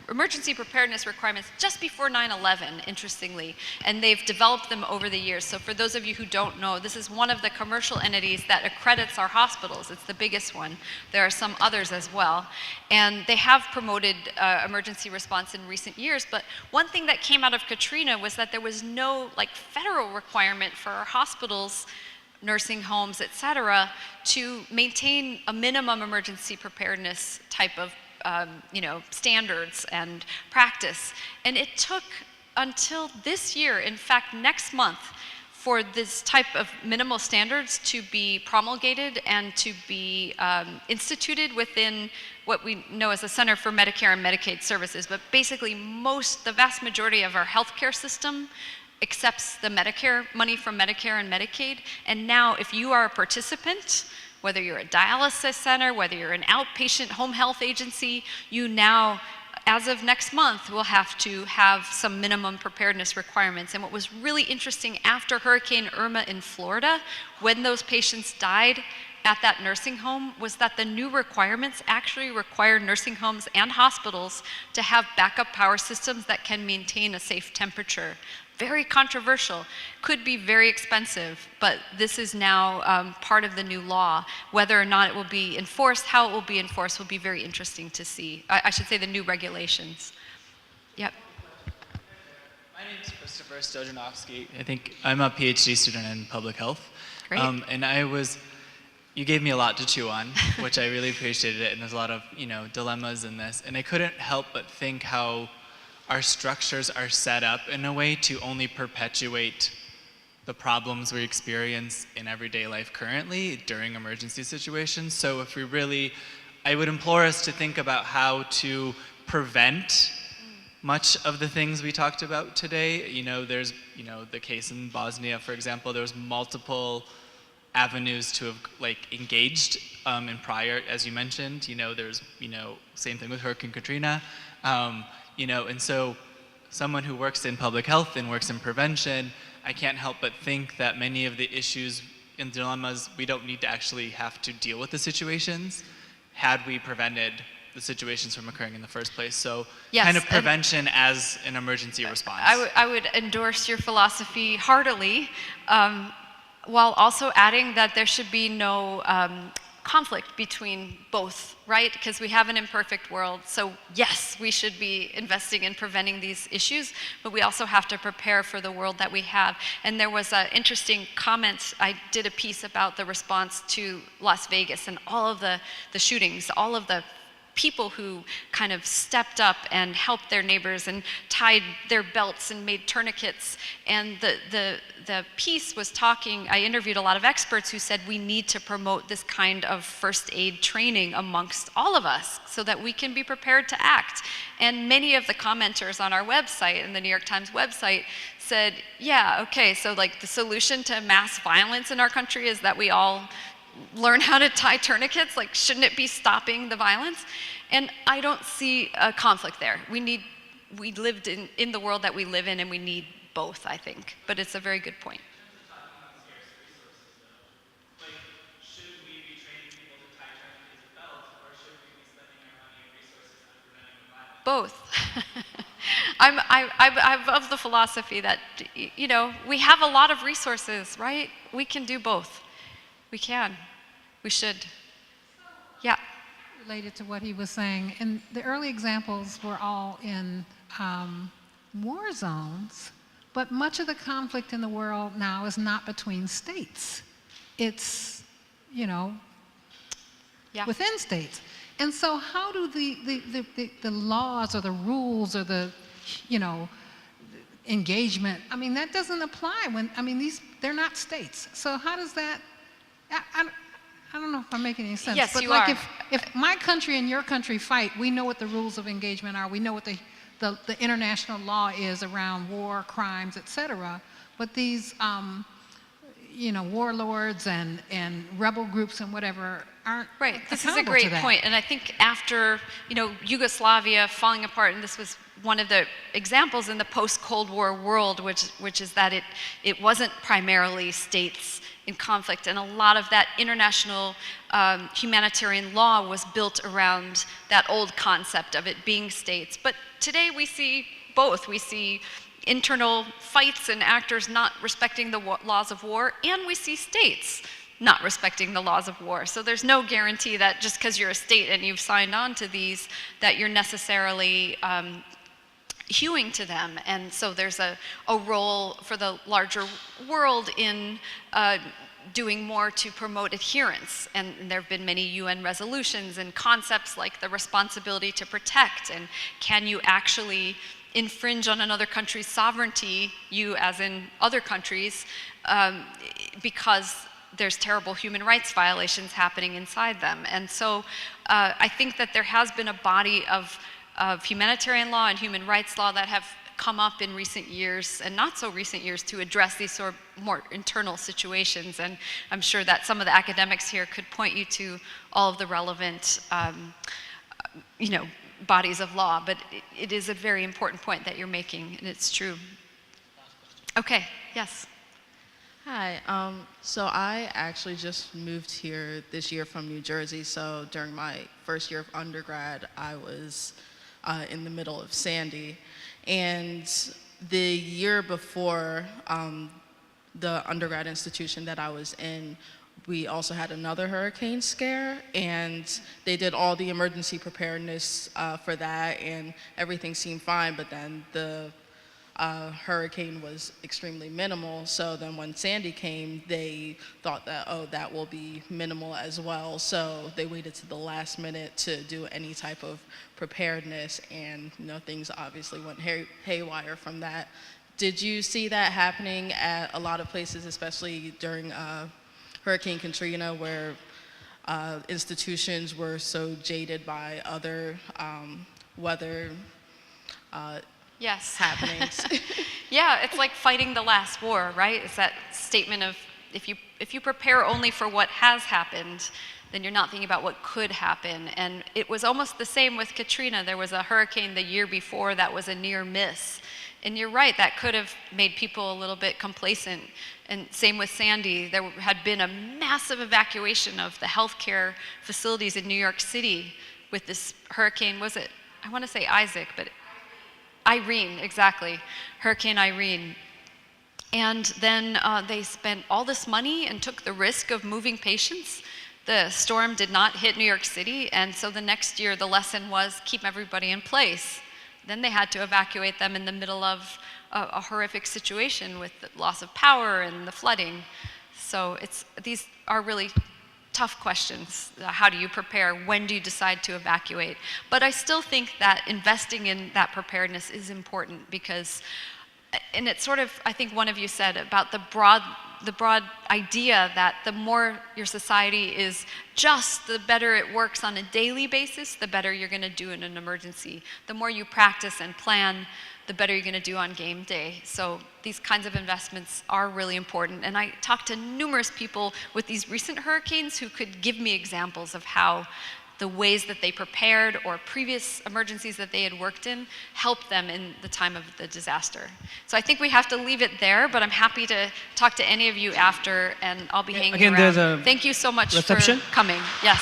emergency preparedness requirements just before 9/11, interestingly, and they've developed them over the years. So for those of you who don't know, this is one of the commercial entities that accredits our hospitals. It's the biggest one. There are some others as well. And they have promoted emergency response in recent years, but one thing that came out of Katrina was that there was no federal requirement for our hospitals, nursing homes, et cetera, to maintain a minimum emergency preparedness type of standards and practice. And it took until this year, in fact, next month, for this type of minimal standards to be promulgated and to be instituted within what we know as the Center for Medicare and Medicaid Services. But basically, the vast majority of our healthcare system accepts the Medicare money from Medicare and Medicaid. And now, if you are a participant, whether you're a dialysis center, whether you're an outpatient home health agency, you now as of next month, we'll have to have some minimum preparedness requirements. And what was really interesting after Hurricane Irma in Florida, when those patients died at that nursing home, was that the new requirements actually require nursing homes and hospitals to have backup power systems that can maintain a safe temperature. Very controversial, could be very expensive, but this is now part of the new law. Whether or not it will be enforced, how it will be enforced will be very interesting to see. I should say the new regulations. Yep. My name is Christopher Stojanowski. I think I'm a PhD student in public health. Great. And you gave me a lot to chew on, which I really appreciated it, and there's a lot of, dilemmas in this. And I couldn't help but think how our structures are set up in a way to only perpetuate the problems we experience in everyday life currently during emergency situations. So if I would implore us to think about how to prevent much of the things we talked about today. There's, the case in Bosnia, for example, there was multiple avenues to have engaged in prior, as you mentioned. There's, same thing with Hurricane Katrina. And so someone who works in public health and works in prevention, I can't help but think that many of the issues and dilemmas, we don't need to actually have to deal with the situations had we prevented the situations from occurring in the first place. So Yes, kind of prevention as an emergency response. I would endorse your philosophy heartily, while also adding that there should be no conflict between both, right? Because we have an imperfect world. So yes, we should be investing in preventing these issues, but we also have to prepare for the world that we have. And there was an interesting comment. I did a piece about the response to Las Vegas and all of the shootings, all of the people who kind of stepped up and helped their neighbors and tied their belts and made tourniquets. And the piece was talking, I interviewed a lot of experts who said we need to promote this kind of first aid training amongst all of us so that we can be prepared to act. And many of the commenters on our website and the New York Times website said, yeah, okay, so the solution to mass violence in our country is that we all learn how to tie tourniquets? Shouldn't it be stopping the violence? And I don't see a conflict there. We lived in the world that we live in, and we need both, I think. But it's a very good point. Should we be training people to tie tourniquets with belts, or should we be spending our money and resources on preventing violence? Both. I'm of the philosophy that, we have a lot of resources, right? We can do both. We can. We should. Yeah. Related to what he was saying, and the early examples were all in war zones, but much of the conflict in the world now is not between states. It's, Yeah. within states. And so how do the laws or the rules or the, engagement, that doesn't apply when, they're not states. So how does that, I don't know if I'm making any sense. Yes, but you are. If my country and your country fight, we know what the rules of engagement are. We know what the international law is around war, crimes, etc. But these, warlords and rebel groups and whatever aren't Right. This is a accountable great to that. point. And I think after, Yugoslavia falling apart, and this was one of the examples in the post-Cold War world, which is that it wasn't primarily states in conflict, and a lot of that international humanitarian law was built around that old concept of it being states. But today we see both. We see internal fights and actors not respecting the laws of war, and we see states not respecting the laws of war. So there's no guarantee that just because you're a state and you've signed on to these, that you're necessarily hewing to them. And so there's a role for the larger world in doing more to promote adherence. And there have been many UN resolutions and concepts like the responsibility to protect, and can you actually infringe on another country's sovereignty, you as in other countries, because there's terrible human rights violations happening inside them. And so I think that there has been a body of humanitarian law and human rights law that have come up in recent years and not so recent years to address these sort of more internal situations. And I'm sure that some of the academics here could point you to all of the relevant bodies of law, but it is a very important point that you're making, and it's true. Okay, yes. Hi, so I actually just moved here this year from New Jersey, so during my first year of undergrad, I was in the middle of Sandy. And the year before, the undergrad institution that I was in, we also had another hurricane scare, and they did all the emergency preparedness for that, and everything seemed fine, but then the hurricane was extremely minimal. So then when Sandy came, they thought that, oh, that will be minimal as well. So they waited to the last minute to do any type of preparedness, and things obviously went haywire from that. Did you see that happening at a lot of places, especially during Hurricane Katrina, where institutions were so jaded by other weather Yes. happenings? Yeah, it's like fighting the last war, right? It's that statement of if you prepare only for what has happened, then you're not thinking about what could happen. And it was almost the same with Katrina. There was a hurricane the year before that was a near miss. And you're right, that could have made people a little bit complacent. And same with Sandy. There had been a massive evacuation of the healthcare facilities in New York City with this hurricane. Was it, I want to say Isaac, but Irene, exactly. Hurricane Irene. And then they spent all this money and took the risk of moving patients. The storm did not hit New York City, and so the next year the lesson was keep everybody in place. Then they had to evacuate them in the middle of a horrific situation with the loss of power and the flooding. So these are really tough questions. How do you prepare? When do you decide to evacuate? But I still think that investing in that preparedness is important because, and it's sort of, I think one of you said about the broad idea that the more your society is just, the better it works on a daily basis, the better you're going to do in an emergency. The more you practice and plan, the better you're going to do on game day. So these kinds of investments are really important. And I talked to numerous people with these recent hurricanes who could give me examples of how the ways that they prepared or previous emergencies that they had worked in helped them in the time of the disaster. So I think we have to leave it there, but I'm happy to talk to any of you after, and I'll be hanging Again, around. there's a Thank you so much reception? for coming. Yes.